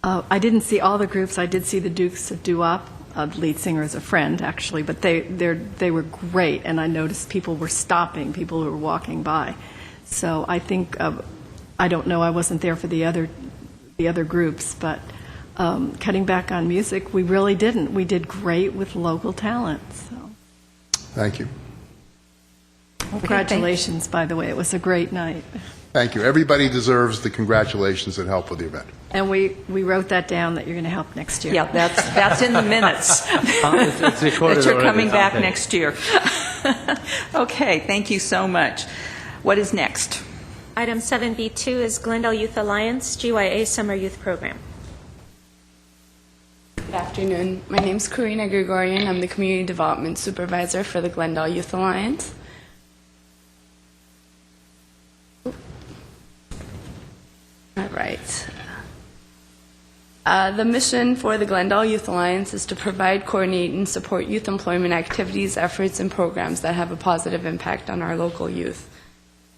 I didn't see all the groups. I did see the Dukes of Doo-Wop. The lead singer is a friend, actually, but they were great. And I noticed people were stopping, people who were walking by. So I think, I don't know, I wasn't there for the other groups, but cutting back on music, we really didn't. We did great with local talent. So. Thank you. Congratulations, by the way. It was a great night. Thank you. Everybody deserves the congratulations that help with the event. And we wrote that down that you're going to help next year. Yeah, that's in the minutes. It's recorded That you're already. coming back Okay. next year. Okay, thank you so much. What is next? Item 7B2 is Glendale Youth Alliance GYA Summer Youth Program. Good afternoon. My name is Karina Gregorian. I'm the Community Development Supervisor for the Glendale Youth Alliance. All right. The mission for the Glendale Youth Alliance is to provide, coordinate, and support youth employment activities, efforts, and programs that have a positive impact on our local youth.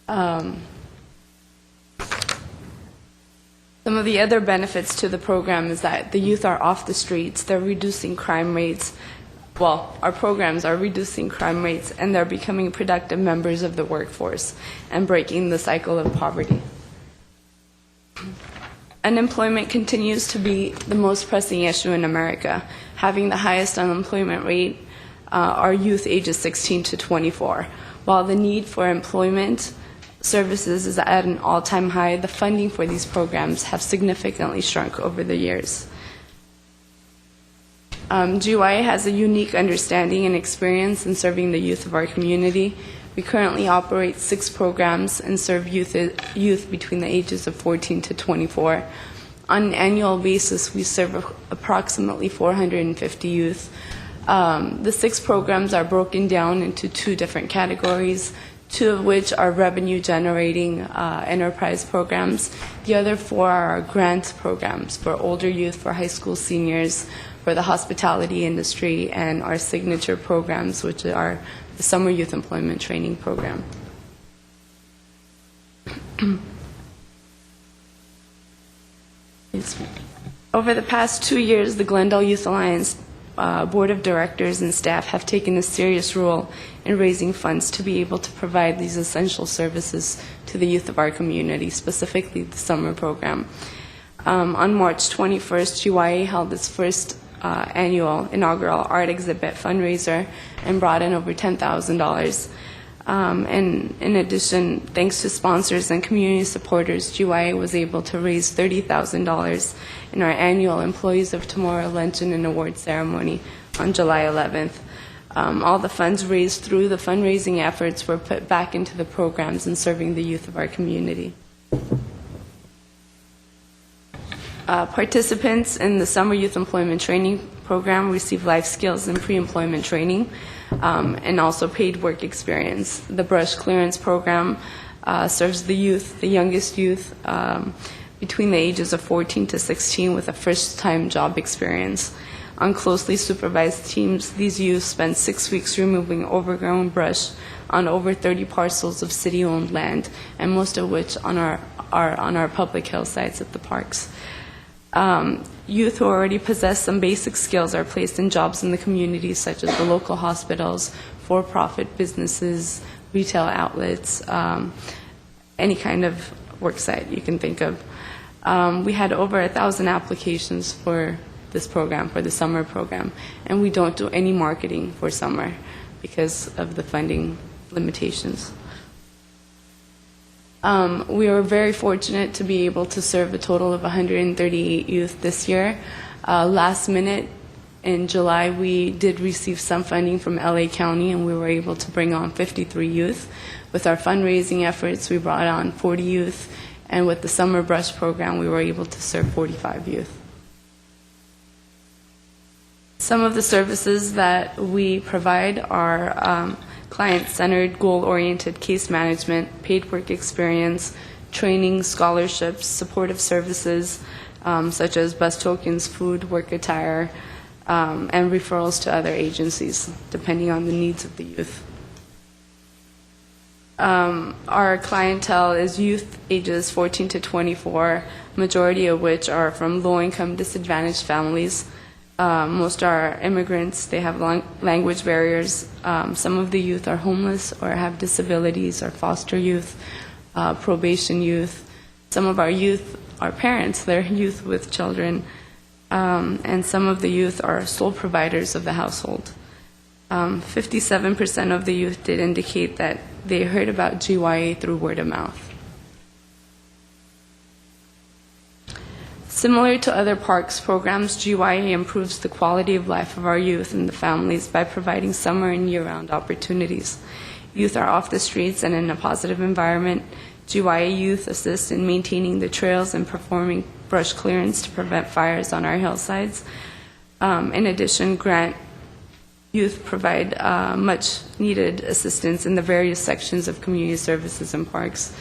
Some of the other benefits to the program is that the youth are off the streets, they're reducing crime rates. Well, our programs are reducing crime rates, and they're becoming productive members of the workforce and breaking the cycle of poverty. Unemployment continues to be the most pressing issue in America. Having the highest unemployment rate are youth ages 16 to 24. While the need for employment services is at an all-time high, the funding for these programs have significantly shrunk over the years. GYA has a unique understanding and experience in serving the youth of our community. We currently operate 6 programs and serve youth between the ages of 14 to 24. On an annual basis, we serve approximately 450 youth. The 6 programs are broken down into 2 different categories, 2 of which are revenue-generating enterprise programs. The other 4 are grant programs for older youth, for high school seniors, for the hospitality industry, and our signature programs, which are the Summer Youth Employment Training Program. Over the past 2 years, the Glendale Youth Alliance Board of Directors and staff have taken a serious role in raising funds to be able to provide these essential services to the youth of our community, specifically the summer program. On March 21st, GYA held its first annual inaugural art exhibit fundraiser and brought in over $10,000. And in addition, thanks to sponsors and community supporters, GYA was able to raise $30,000 in our annual Employees of Tomorrow Luncheon and Award Ceremony on July 11th. All the funds raised through the fundraising efforts were put back into the programs and serving the youth of our community. Participants in the Summer Youth Employment Training Program receive life skills and pre-employment training and also paid work experience. The Brush Clearance Program serves the youth, the youngest youth, between the ages of 14 to 16 with a first-time job experience. On closely supervised teams, these youth spend 6 weeks removing overgrown brush on over 30 parcels of city-owned land, and most of which are on our public hillsides at the parks. Youth who already possess some basic skills are placed in jobs in the community, such as the local hospitals, for-profit businesses, retail outlets, any kind of work site you can think of. We had over 1,000 applications for this program, for the summer program, and we don't do any marketing for summer because of the funding limitations. We were very fortunate to be able to serve a total of 138 youth this year. Last minute, In July, we did receive some funding from LA County, and we were able to bring on 53 youth. With our fundraising efforts, we brought on 40 youth, and with the Summer Brush program, we were able to serve 45 youth. Some of the services that we provide are client-centered, goal-oriented case management, paid work experience, training, scholarships, supportive services, such as bus tokens, food, work attire, and referrals to other agencies, depending on the needs of the youth. Our clientele is youth ages 14 to 24, majority of which are from low-income, disadvantaged families. Most are immigrants. They have language barriers. Some of the youth are homeless or have disabilities, or foster youth, probation youth. Some of our youth are parents. They're youth with children. And some of the youth are sole providers of the household. 57% of the youth did indicate that they heard about GYA through word of mouth. Similar to other parks programs, GYA improves the quality of life of our youth and the families by providing summer and year-round opportunities. Youth are off the streets and in a positive environment. GYA youth assist in maintaining the trails and performing brush clearance to prevent fires on our hillsides. In addition, Grant youth provide much-needed assistance in the various sections of community services and parks.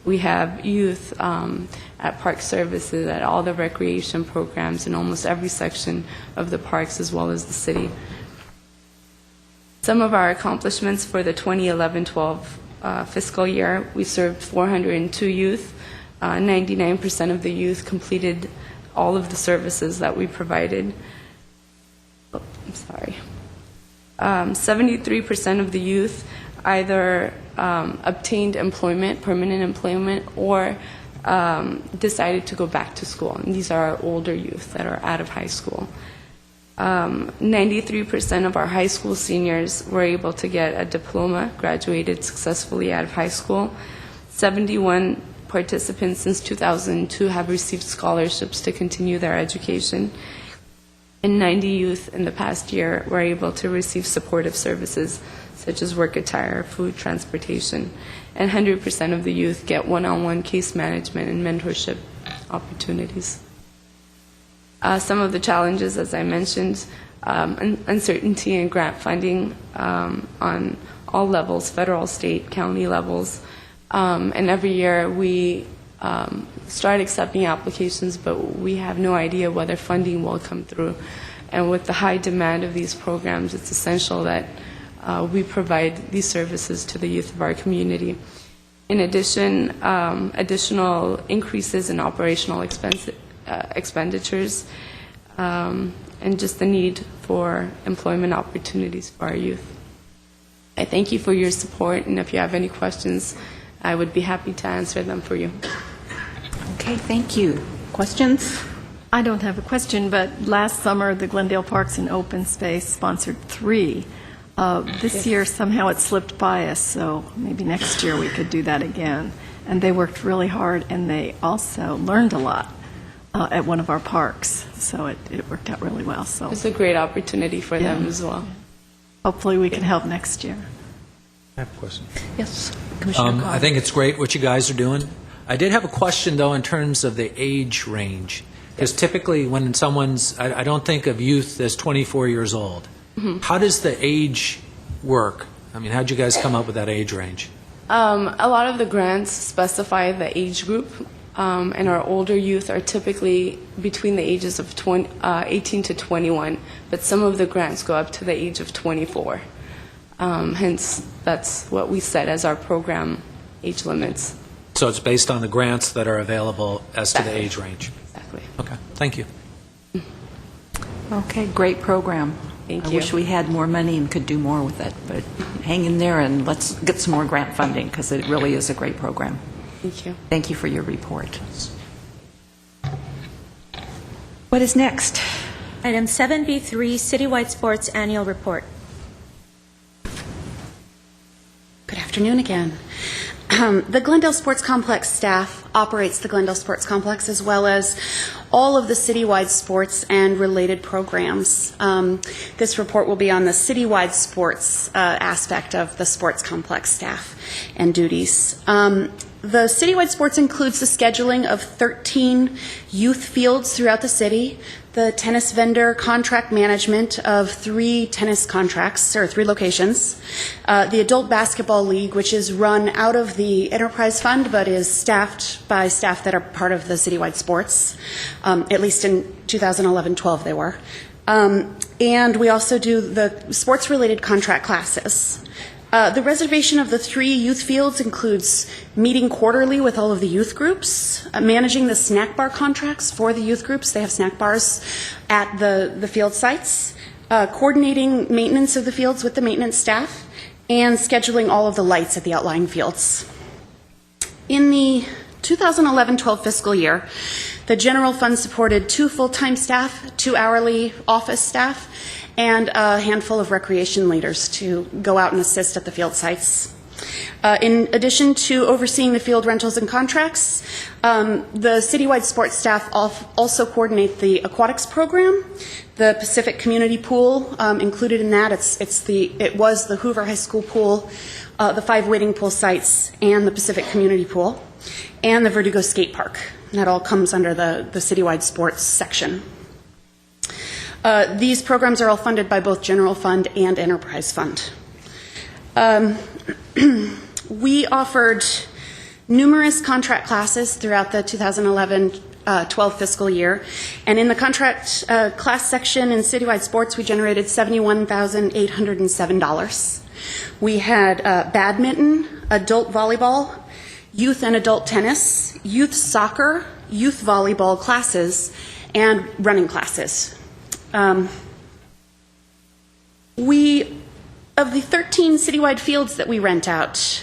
We have youth at park services, at all the recreation programs, in almost every section of the parks as well as the city. Some of our accomplishments for the 2011-12 fiscal year, we served 402 youth. 99% of the youth completed all of the services that we provided. Oh, I'm sorry. 73% of the youth either obtained employment, permanent employment, or decided to go back to school. And these are our older youth that are out of high school. 93% of our high school seniors were able to get a diploma, graduated successfully out of high school. 71 participants since 2002 have received scholarships to continue their education. And 90 youth in the past year were able to receive supportive services such as work attire, food, transportation. And 100% of the youth get one-on-one case management and mentorship opportunities. Some of the challenges, as I mentioned, uncertainty in grant funding on all levels, federal, state, county levels. And every year we start accepting applications, but we have no idea whether funding will come through. And with the high demand of these programs, it's essential that we provide these services to the youth of our community. In addition, additional increases in operational expenditures and just the need for employment opportunities for our youth. I thank you for your support, and if you have any questions, I would be happy to answer them for you. Okay, thank you. Questions? I don't have a question, but last summer, the Glendale Parks and Open Space sponsored 3. This year, somehow it slipped by us, so maybe next year we could do that again. And they worked really hard, and they also learned a lot at one of our parks, so it worked out really well. So It's a great opportunity for them as well. hopefully we can help next year. I have a question. Yes, Commissioner Cobb. I think it's great what you guys are doing. I did have a question, though, in terms of the age range. Because typically when someone's, I don't think of youth as 24 years old. Mm-hmm. How does the age work? I mean, how did you guys come up with that age range? A lot of the grants specify the age group, and our older youth are typically between the ages of 18 to 21, but some of the grants go up to the age of 24. Hence, that's what we set as our program age limits. So it's based on the grants that are available as to the age range? Exactly. Okay, thank you. Okay, great program. Thank I you. wish we had more money and could do more with it, but hang in there and let's get some more grant funding because it really is a great program. Thank you. Thank you for your report. What is next? Item 7B3, Citywide Sports Annual Report. Could Good afternoon again. The Glendale Sports Complex staff operates the Glendale Sports Complex as well as all of the citywide sports and related programs. This report will be on the citywide sports aspect of the sports complex staff and duties. The citywide sports includes the scheduling of 13 youth fields throughout the city, the tennis vendor contract management of 3 tennis contracts, or 3 locations, the adult basketball league, which is run out of the enterprise fund but is staffed by staff that are part of the citywide sports. At least in 2011-12 they were. And we also do the sports-related contract classes. The reservation of the 3 youth fields includes meeting quarterly with all of the youth groups, managing the snack bar contracts for the youth groups. They have snack bars at the field sites, coordinating maintenance of the fields with the maintenance staff, and scheduling all of the lights at the outlying fields. In the 2011-12 fiscal year, the general fund supported 2 full-time staff, 2 hourly office staff, and a handful of recreation leaders to go out and assist at the field sites. In addition to overseeing the field rentals and contracts, the citywide sports staff also coordinate the aquatics program, the Pacific Community Pool. Included in that, it was the Hoover High School pool, the 5 wading pool sites, and the Pacific Community Pool, and the Verdugo Skate Park. That all comes under the citywide sports section. These programs are all funded by both general fund and enterprise fund. We offered numerous contract classes throughout the 2011-12 fiscal year, and in the contract class section in citywide sports, we generated $71,807. We had badminton, adult volleyball, youth and adult tennis, youth soccer, youth volleyball classes, and running classes. Of the 13 citywide fields that we rent out,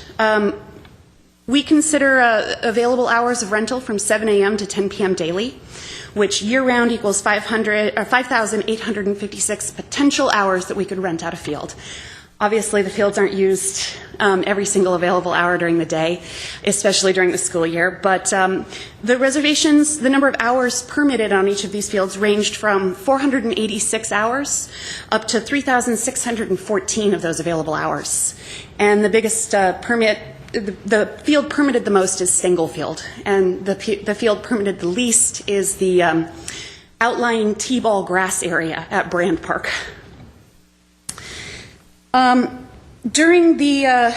we consider available hours of rental from 7 a.m. to 10 p.m. daily, which year-round equals 5,856 potential hours that we could rent out a field. Obviously, the fields aren't used every single available hour during the day, especially during the school year, but the reservations, the number of hours permitted on each of these fields ranged from 486 hours up to 3,614 of those available hours. And the biggest permit, the field permitted the most is Stengel Field, and the field permitted the least is the outlying T-ball grass area at Brand Park. During the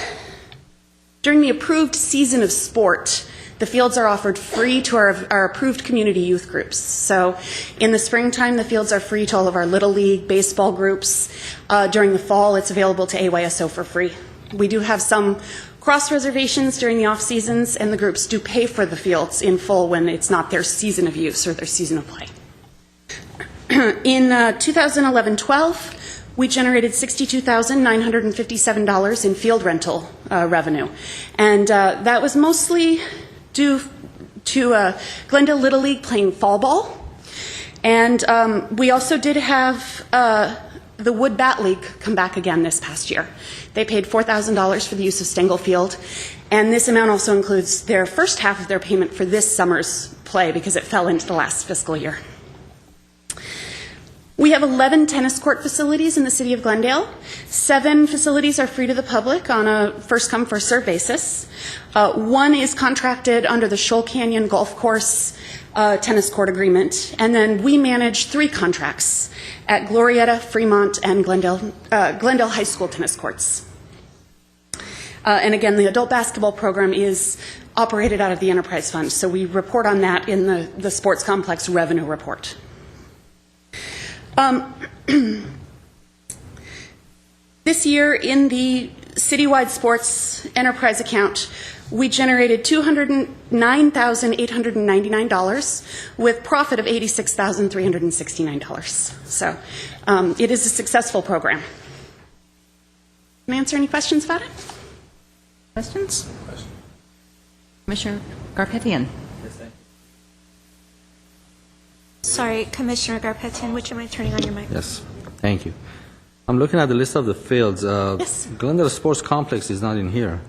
approved season of sport, the fields are offered free to our approved community youth groups. So in the springtime, the fields are free to all of our Little League baseball groups. During the fall, it's available to AYSO for free. We do have some cross reservations during the off seasons, and the groups do pay for the fields in full when it's not their season of use or their season of play. In 2011-12, we generated $62,957 in field rental revenue. And that was mostly due to Glendale Little League playing fall ball. And we also did have the Wood Bat League come back again this past year. They paid $4,000 for the use of Stengel Field. And this amount also includes their first half of their payment for this summer's play because it fell into the last fiscal year. We have 11 tennis court facilities in the city of Glendale. 7 facilities are free to the public on a first-come, first-served basis. 1 is contracted under the Shoal Canyon Golf Course tennis court agreement. And then we manage 3 contracts at Glorietta, Fremont, and Glendale High School tennis courts. And again, the adult basketball program is operated out of the enterprise fund, so we report on that in the sports complex revenue report. This year, in the citywide sports enterprise account, we generated $209,899 with profit of $86,369. So it is a successful program. Can I answer any questions about it? Questions? Commissioner Garpetian. Sorry, Commissioner Garpetian, would you mind turning on your mic? Yes, thank you. I'm looking at the list of the fields. Yes. Glendale Sports Complex is not in here.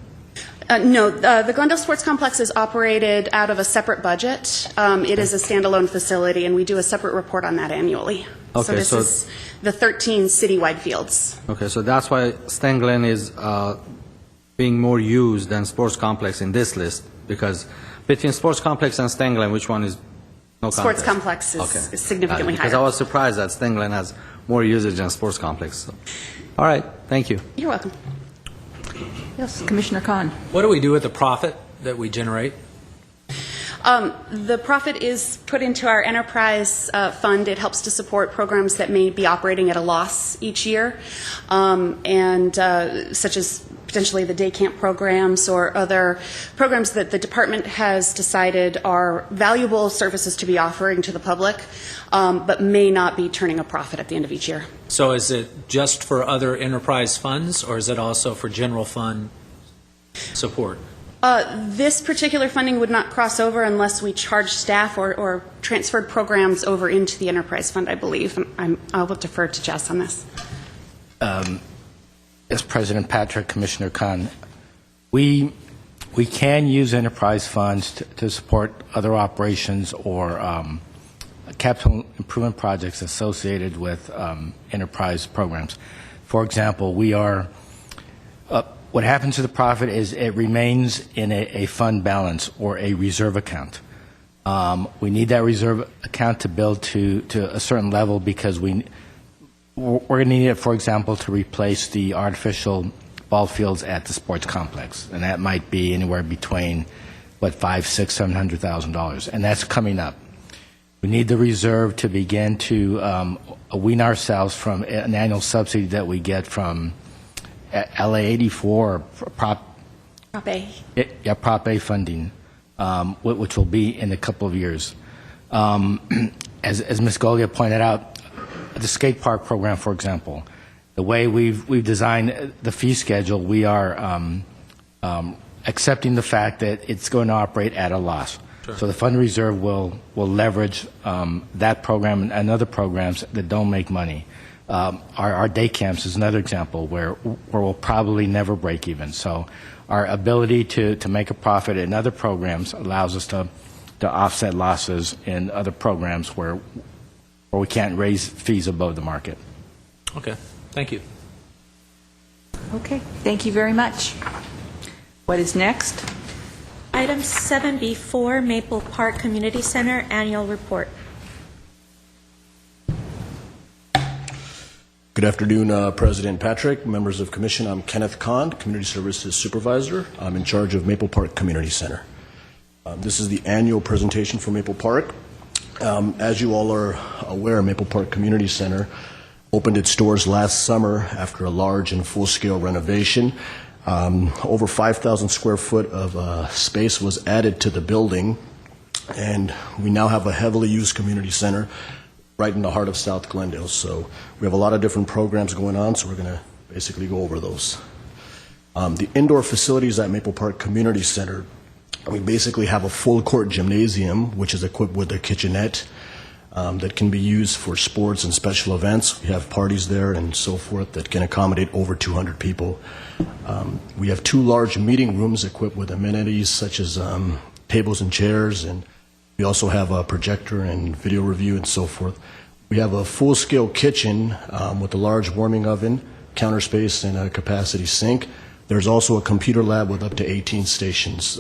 No, the Glendale Sports Complex is operated out of a separate budget. It is a standalone facility, and we do a separate report on that annually. So Okay, this so- is the 13 citywide fields. Okay, so that's why Stan Glen is being more used than Sports Complex in this list, because between Sports Complex and Stan Glen, which one is no Sports contest? Complex is significantly Because higher. I was surprised that Stan Glen has more usage than Sports Complex. So. All right, thank you. You're welcome. Yes, Commissioner Khan. What do we do with the profit that we generate? The profit is put into our enterprise fund. It helps to support programs that may be operating at a loss each year, and such as potentially the day camp programs or other programs that the department has decided are valuable services to be offering to the public, but may not be turning a profit at the end of each year. So is it just for other enterprise funds, or is it also for general fund support? This particular funding would not cross over unless we charge staff or transferred programs over into the enterprise fund, I believe. I will defer to Jess on this. As President Patrick, Commissioner Khan, we can use enterprise funds to support other operations or capital improvement projects associated with enterprise programs. For example, what happens to the profit is it remains in a fund balance or a reserve account. We need that reserve account to build to a certain level because we're going to need it, for example, to replace the artificial ball fields at the sports complex, and that might be anywhere between $500,000, $600,000, $700,000, and that's coming up. We need the reserve to begin to wean ourselves from an annual subsidy that we get from LA 84 Prop A. Prop A funding, which will be in a couple of years. As Ms. Golia pointed out, the skate park program, for example, the way we've designed the fee schedule, we are accepting the fact that it's going to operate at a loss. Sure. So the fund reserve will leverage that program and other programs that don't make money. Our day camps is another example where we'll probably never break even. So our ability to make a profit in other programs allows us to offset losses in other programs where we can't raise fees above the market. Okay, thank you. Okay, thank you very much. What is next? Item 7B4, Maple Park Community Center Annual Report. Good afternoon, President Patrick, members of Commission. I'm Kenneth Kahn, Community Services Supervisor. I'm in charge of Maple Park Community Center. This is the annual presentation for Maple Park. As you all are aware, Maple Park Community Center opened its doors last summer after a large and full-scale renovation. Over 5,000 square foot of space was added to the building, and we now have a heavily used community center right in the heart of South Glendale. So we have a lot of different programs going on, so we're going to basically go over those. The indoor facilities at Maple Park Community Center, we basically have a full court gymnasium, which is equipped with a kitchenette that can be used for sports and special events. We have parties there and so forth that can accommodate over 200 people. We have 2 large meeting rooms equipped with amenities such as tables and chairs, and we also have a projector and video review and so forth. We have a full-scale kitchen with a large warming oven, counter space, and a capacity sink. There's also a computer lab with up to 18 stations.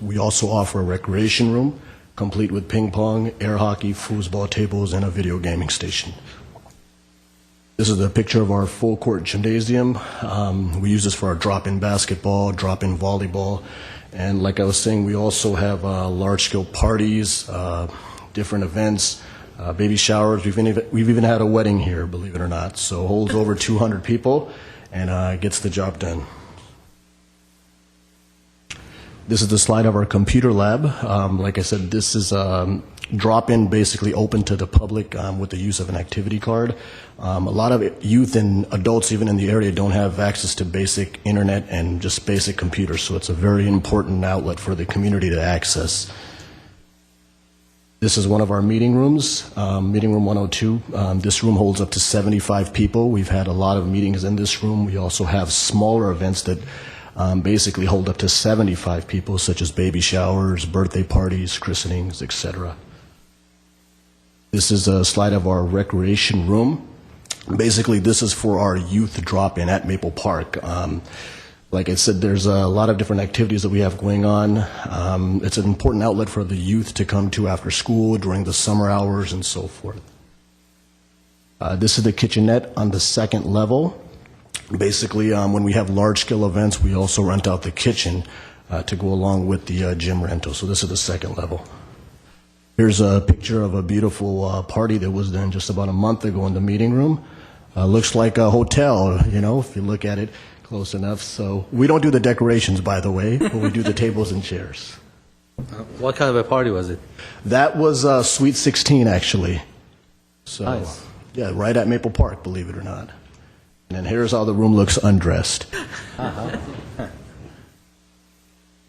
We also offer a recreation room, complete with ping pong, air hockey, foosball tables, and a video gaming station. This is a picture of our full court gymnasium. We use this for our drop-in basketball, drop-in volleyball, and like I was saying, we also have large-scale parties, different events, baby showers. We've even had a wedding here, believe it or not. So holds over 200 people and gets the job done. This is the slide of our computer lab. Like I said, this is drop-in, basically open to the public with the use of an activity card. A lot of youth and adults, even in the area, don't have access to basic internet and just basic computers, so it's a very important outlet for the community to access. This is one of our meeting rooms, meeting room 102. This room holds up to 75 people. We've had a lot of meetings in this room. We also have smaller events that basically hold up to 75 people, such as baby showers, birthday parties, christenings, etc. This is a slide of our recreation room. Basically, this is for our youth drop-in at Maple Park. Like I said, there's a lot of different activities that we have going on. It's an important outlet for the youth to come to after school, during the summer hours, and so forth. This is the kitchenette on the second level. Basically, when we have large-scale events, we also rent out the kitchen to go along with the gym rental. So this is the second level. Here's a picture of a beautiful party that was done just about a month ago in the meeting room. Looks like a hotel, you know, if you look at it close enough. So we don't do the decorations, by the way, but we do the tables and chairs. What kind of a party was it? That was Sweet 16, actually. So, Nice. yeah, right at Maple Park, believe it or not. And then here's how the room looks undressed.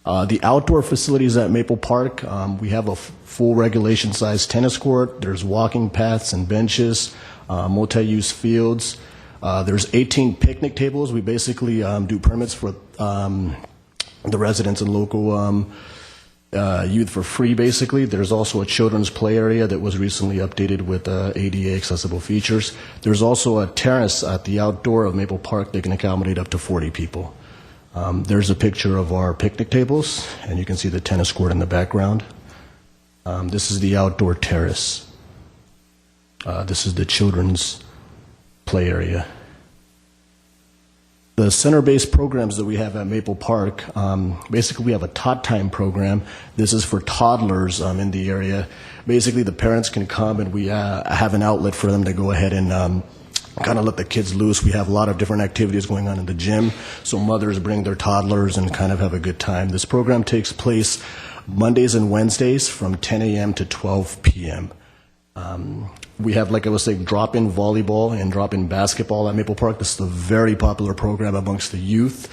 The outdoor facilities at Maple Park, we have a full regulation-sized tennis court. There's walking paths and benches, multi-use fields. There's 18 picnic tables. We basically do permits for the residents and local youth for free, basically. There's also a children's play area that was recently updated with ADA accessible features. There's also a terrace at the outdoor of Maple Park that can accommodate up to 40 people. There's a picture of our picnic tables, and you can see the tennis court in the background. This is the outdoor terrace. This is the children's play area. The center-based programs that we have at Maple Park, basically we have a tot time program. This is for toddlers in the area. Basically the parents can come and we have an outlet for them to go ahead and kind of let the kids loose. We have a lot of different activities going on in the gym, so mothers bring their toddlers and kind of have a good time. This program takes place Mondays and Wednesdays from 10 a.m. to 12 p.m. We have, like I was saying, drop-in volleyball and drop-in basketball at Maple Park. This is a very popular program amongst the youth.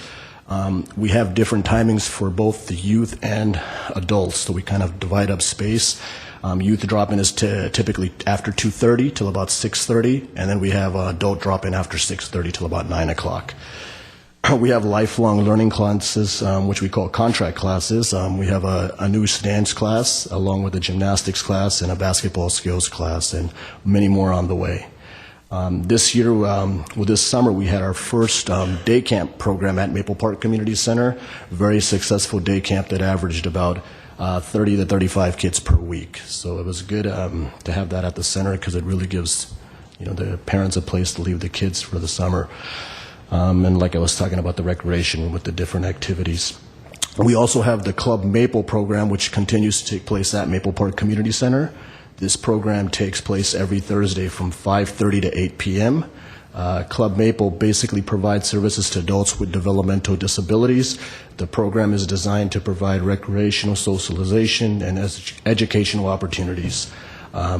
We have different timings for both the youth and adults, so we kind of divide up space. Youth drop-in is typically after 2:30 till about 6:30, and then we have adult drop-in after 6:30 till about 9 o'clock. We have lifelong learning classes, which we call contract classes. We have a new dance class, along with a gymnastics class and a basketball skills class, and many more on the way. This year, this summer, we had our first day camp program at Maple Park Community Center. Very successful day camp that averaged about 30 to 35 kids per week. So it was good to have that at the center because it really gives, the parents a place to leave the kids for the summer. And like I was talking about the recreation with the different activities. We also have the Club Maple program, which continues to take place at Maple Park Community Center. This program takes place every Thursday from 5:30 to 8 p.m. Club Maple basically provides services to adults with developmental disabilities. The program is designed to provide recreational socialization and educational opportunities.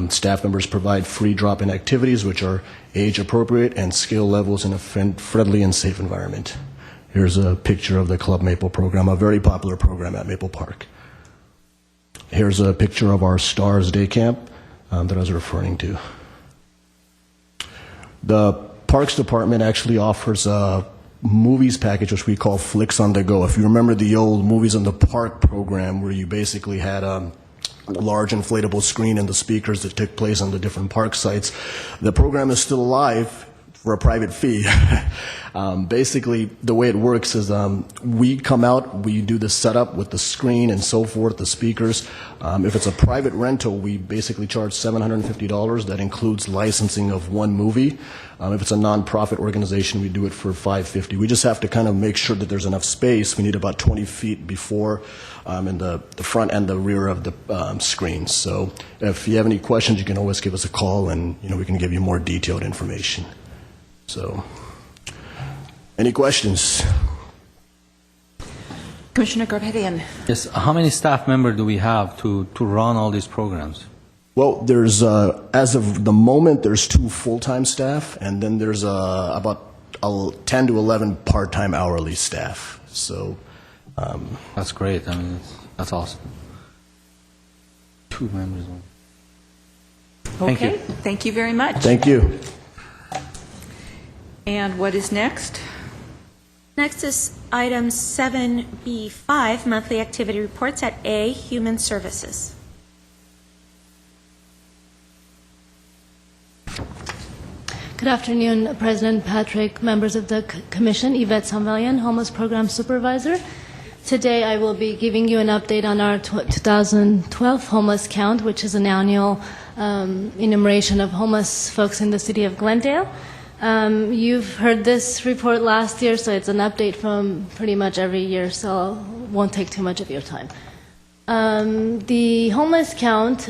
Staff members provide free drop-in activities which are age-appropriate and skill levels in a friendly and safe environment. Here's a picture of the Club Maple program, a very popular program at Maple Park. Here's a picture of our Stars Day Camp that I was referring to. The Parks Department actually offers a movies package, which we call Flicks on the Go. If you remember the old Movies on the Park program, where you basically had a large inflatable screen and the speakers that took place on the different park sites, the program is still alive for a private fee. Basically, the way it works is we come out, we do the setup with the screen and so forth, the speakers. If it's a private rental, we basically charge $750. That includes licensing of one movie. If it's a nonprofit organization, we do it for $550. We just have to kind of make sure that there's enough space. We need about 20 feet before in the front and the rear of the screen. So if you have any questions, you can always give us a call, and we can give you more detailed information. So, any questions? Commissioner Garabedian. Yes. How many staff members do we have to run all these programs? Well, there's, as of the moment, there's 2 full-time staff, and then there's about 10 to 11 part-time hourly staff. So, That's great. I mean, that's awesome. 2 members. Thank you. Okay, thank you very much. Thank you. And what is next? Next is item 7B5, monthly activity reports at A, Human Services. Good afternoon, President Patrick, members of the Commission, Yvette Samvalian, Homeless Program Supervisor. Today I will be giving you an update on our 2012 homeless count, which is an annual enumeration of homeless folks in the city of Glendale. You've heard this report last year, so it's an update from pretty much every year, so won't take too much of your time. The homeless count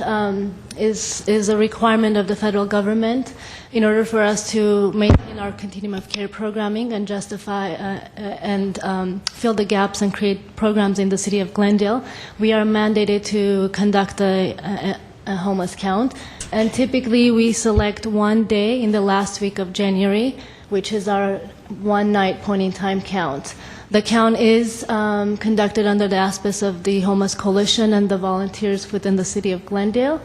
is a requirement of the federal government in order for us to maintain our continuum of care programming and justify and fill the gaps and create programs in the city of Glendale. We are mandated to conduct a homeless count, and typically we select one day in the last week of January, which is our one-night point-in-time count. The count is conducted under the auspices of the Homeless Coalition and the volunteers within the city of Glendale.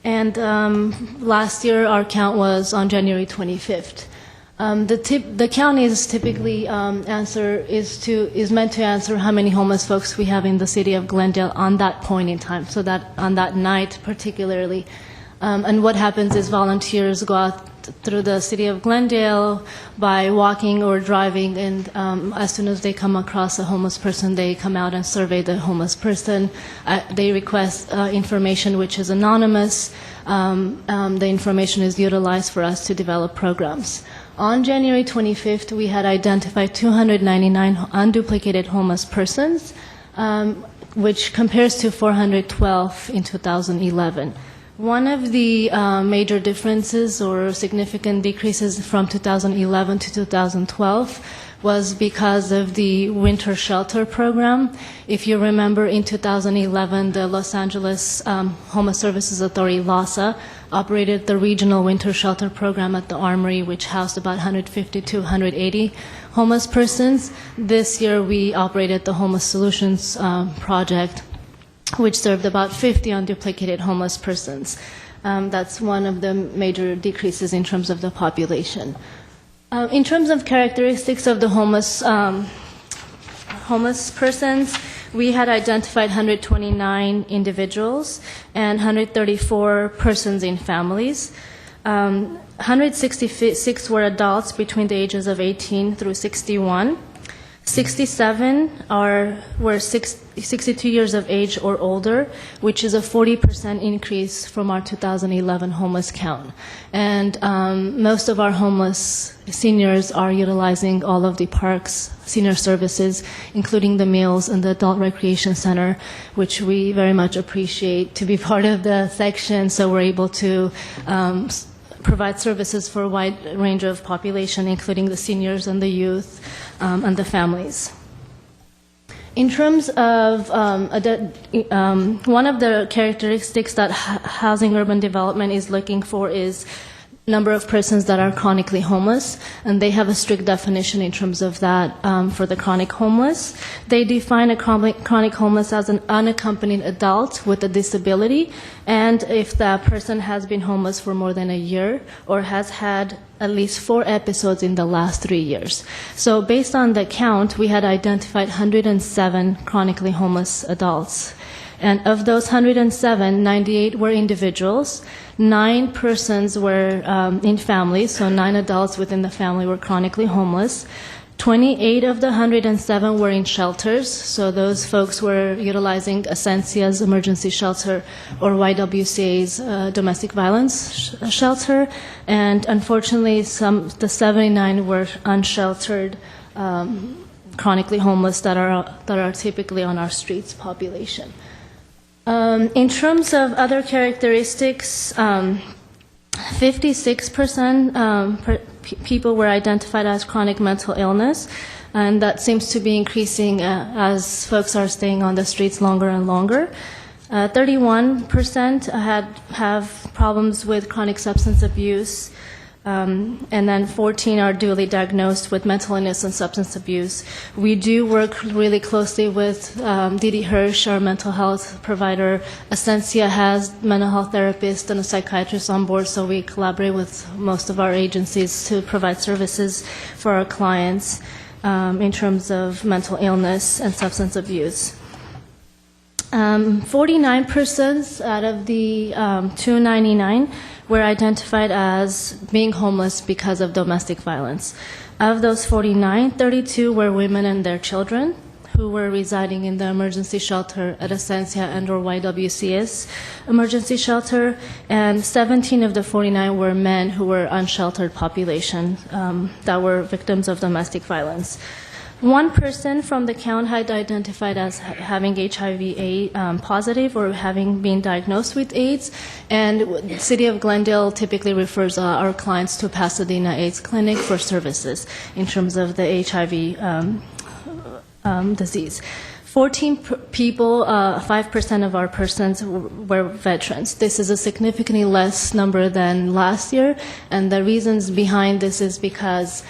And last year, our count was on January 25th. The count is typically is meant to answer how many homeless folks we have in the city of Glendale on that point in time, so that on that night particularly. And what happens is volunteers go out through the city of Glendale by walking or driving, and as soon as they come across a homeless person, they come out and survey the homeless person. They request information which is anonymous. The information is utilized for us to develop programs. On January 25th, we had identified 299 unduplicated homeless persons, which compares to 412 in 2011. One of the major differences or significant decreases from 2011 to 2012 was because of the winter shelter program. If you remember, in 2011, the Los Angeles Homeless Services Authority, LAHSA, operated the regional winter shelter program at the Armory, which housed about 150 to 180 homeless persons. This year, we operated the Homeless Solutions Project, which served about 50 unduplicated homeless persons. That's one of the major decreases in terms of the population. In terms of characteristics of the homeless persons, we had identified 129 individuals and 134 persons in families. 166 were adults between the ages of 18 through 61. 67 were 62 years of age or older, which is a 40% increase from our 2011 homeless count. And most of our homeless seniors are utilizing all of the park's senior services, including the meals and the adult recreation center, which we very much appreciate to be part of the section, so we're able to provide services for a wide range of population, including the seniors and the youth and the families. In terms of one of the characteristics that housing urban development is looking for is number of persons that are chronically homeless, and they have a strict definition in terms of that for the chronic homeless. They define a chronic homeless as an unaccompanied adult with a disability, and if that person has been homeless for more than a year or has had at least 4 episodes in the last 3 years. So based on the count, we had identified 107 chronically homeless adults. And of those 107, 98 were individuals, 9 persons were in families, so 9 adults within the family were chronically homeless. 28 of the 107 were in shelters, so those folks were utilizing Ascensia's emergency shelter or YWCA's domestic violence shelter, and unfortunately the 79 were unsheltered chronically homeless that are typically on our streets population. In terms of other characteristics, 56% people were identified as chronic mental illness, and that seems to be increasing as folks are staying on the streets longer and longer. 31% have problems with chronic substance abuse. and then 14 are duly diagnosed with mental illness and substance abuse. We do work really closely with Didi Hirsch, our mental health provider. Ascensia has mental health therapists and a psychiatrist on board, so we collaborate with most of our agencies to provide services for our clients in terms of mental illness and substance abuse. 49% out of the 299 were identified as being homeless because of domestic violence. Of those 49, 32 were women and their children who were residing in the emergency shelter at Ascensia and or YWCS emergency shelter, and 17 of the 49 were men who were unsheltered population that were victims of domestic violence. One person from the count had identified as having HIV positive or having been diagnosed with AIDS, and the City of Glendale typically refers our clients to Pasadena AIDS Clinic for services in terms of the HIV disease. 14 people, 5% of our persons were veterans. This is a significantly less number than last year, and the reasons behind this is because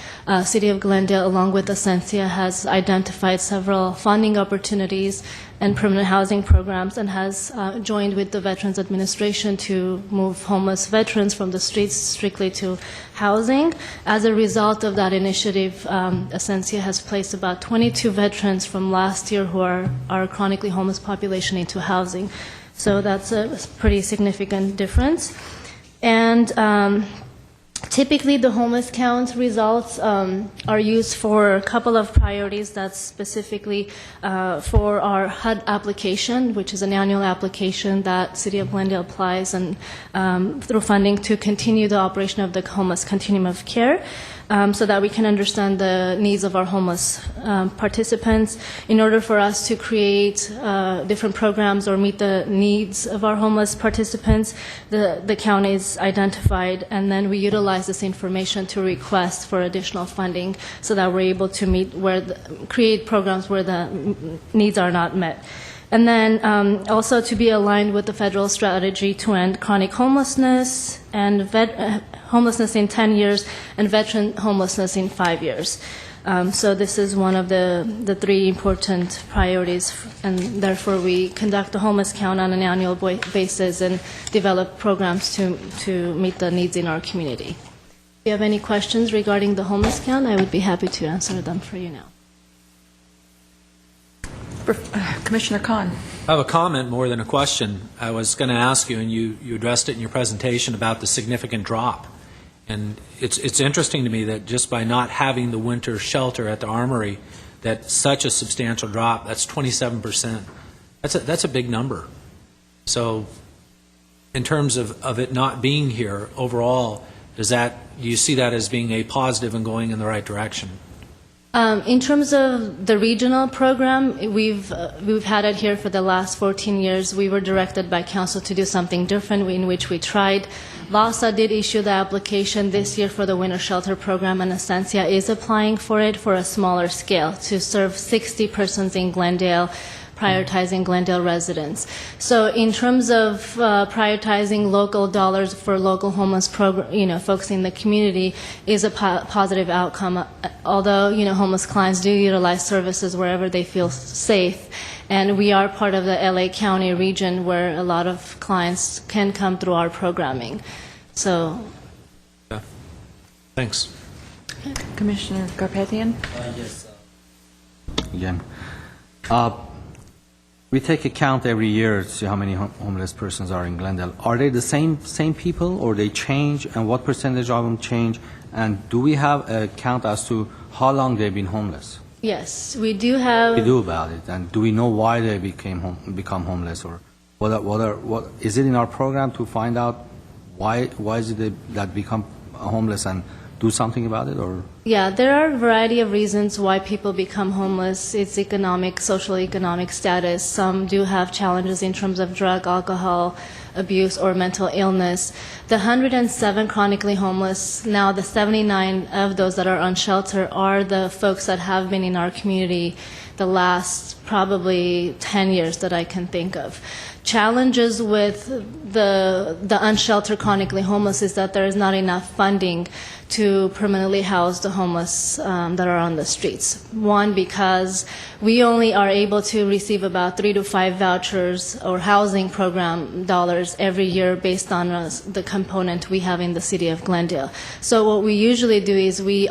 City of Glendale, along with Ascensia, has identified several funding opportunities and permanent housing programs, and has joined with the Veterans Administration to move homeless veterans from the streets strictly to housing. As a result of that initiative, Ascensia has placed about 22 veterans from last year who are our chronically homeless population into housing. So that's a pretty significant difference. And typically, the homeless count results are used for a couple of priorities. That's specifically for our HUD application, which is an annual application that City of Glendale applies and through funding to continue the operation of the homeless continuum of care. So that we can understand the needs of our homeless participants. In order for us to create different programs or meet the needs of our homeless participants, the county is identified, and then we utilize this information to request for additional funding so that we're able to meet create programs where the needs are not met. And then also to be aligned with the federal strategy to end chronic homelessness and homelessness in 10 years and veteran homelessness in 5 years. So this is one of the three important priorities, and therefore we conduct the homeless count on an annual basis and develop programs to meet the needs in our community. If you have any questions regarding the homeless count, I would be happy to answer them for you now. Commissioner Khan. I have a comment more than a question. I was going to ask you, and you addressed it in your presentation, about the significant drop. And it's interesting to me that just by not having the winter shelter at the Armory, that such a substantial drop, that's 27%. That's a big number. So in terms of it not being here overall, do you see that as being a positive and going in the right direction? In terms of the regional program, we've had it here for the last 14 years. We were directed by council to do something different, in which we tried. LASA did issue the application this year for the winter shelter program, and Ascensia is applying for it for a smaller scale to serve 60 persons in Glendale, prioritizing Glendale residents. So in terms of prioritizing local dollars for local homeless program, folks in the community is a positive outcome. Although, homeless clients do utilize services wherever they feel safe. And we are part of the LA County region where a lot of clients can come through our programming. So. Yeah. Thanks. Commissioner Garpetian? Yes. Again. We take a count every year to see how many homeless persons are in Glendale. Are they the same people, or they change, and what percentage of them change? And do we have a count as to how long they've been homeless? Yes, we do have. We do about it, and do we know why they become homeless, or what is it in our program to find out why is it that become homeless and do something about it, or? Yeah, there are a variety of reasons why people become homeless. It's social economic status. Some do have challenges in terms of drug, alcohol abuse, or mental illness. The 107 chronically homeless, now the 79 of those that are unsheltered are the folks that have been in our community the last probably 10 years that I can think of. Challenges with the unsheltered chronically homeless is that there is not enough funding to permanently house the homeless that are on the streets. One, because we only are able to receive about 3 to 5 vouchers or housing program dollars every year based on the component we have in the city of Glendale. So what we usually do is we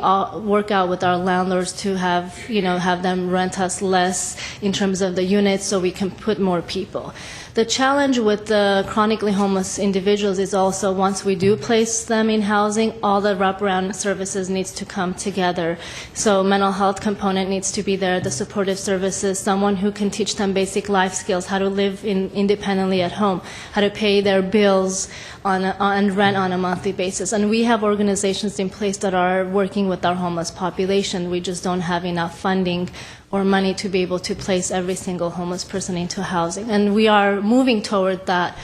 work out with our landlords to have them rent us less in terms of the units so we can put more people. The challenge with the chronically homeless individuals is also once we do place them in housing, all the wraparound services needs to come together. So mental health component needs to be there, the supportive services, someone who can teach them basic life skills, how to live independently at home, how to pay their bills and rent on a monthly basis. And we have organizations in place that are working with our homeless population. We just don't have enough funding or money to be able to place every single homeless person into housing. And we are moving toward that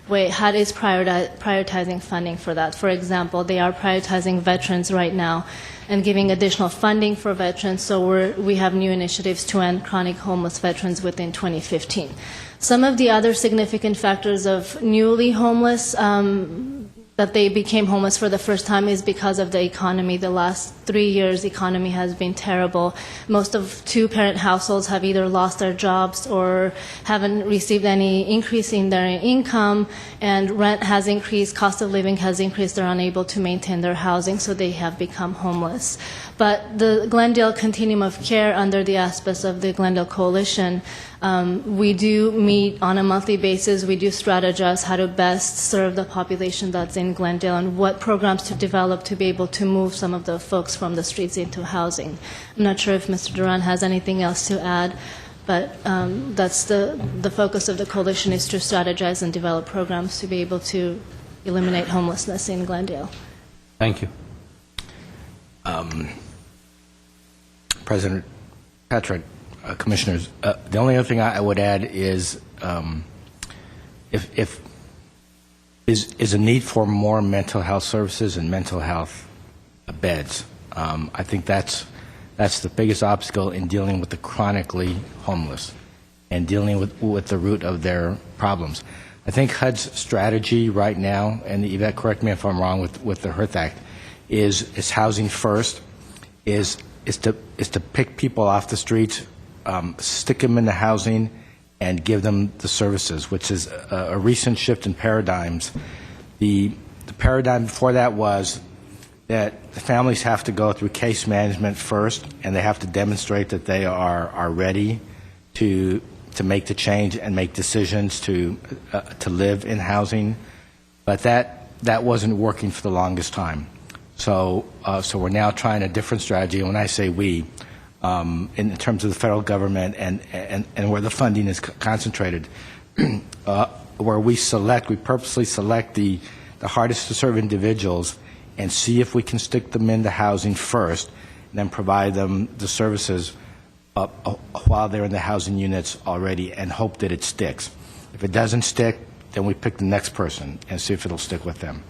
way. HUD is prioritizing funding for that. For example, they are prioritizing veterans right now and giving additional funding for veterans, so we have new initiatives to end chronic homeless veterans within 2015. Some of the other significant factors of newly homeless that they became homeless for the first time is because of the economy. The last 3 years, economy has been terrible. Most of two-parent households have either lost their jobs or haven't received any increase in their income, and rent has increased, cost of living has increased. They're unable to maintain their housing, so they have become homeless. But the Glendale Continuum of Care, under the aspects of the Glendale Coalition, we do meet on a monthly basis. We do strategize how to best serve the population that's in Glendale and what programs to develop to be able to move some of the folks from the streets into housing. I'm not sure if Mr. Duran has anything else to add, but that's the focus of the coalition, is to strategize and develop programs to be able to eliminate homelessness in Glendale. Thank you. President Patrick, Commissioners, the only other thing I would add is is a need for more mental health services and mental health beds. I think that's the biggest obstacle in dealing with the chronically homeless and dealing with the root of their problems. I think HUD's strategy right now, and Yvette, correct me if I'm wrong, with the HERTH Act, is housing first, is to pick people off the streets, stick them in the housing, and give them the services, which is a recent shift in paradigms. The paradigm before that was that the families have to go through case management first, and they have to demonstrate that they are ready to make the change and make decisions to live in housing. But that wasn't working for the longest time. So we're now trying a different strategy. And when I say we, in terms of the federal government and where the funding is concentrated, where we purposely select the hardest to serve individuals and see if we can stick them into housing first, and then provide them the services while they're in the housing units already, and hope that it sticks. If it doesn't stick, then we pick the next person and see if it'll stick with them.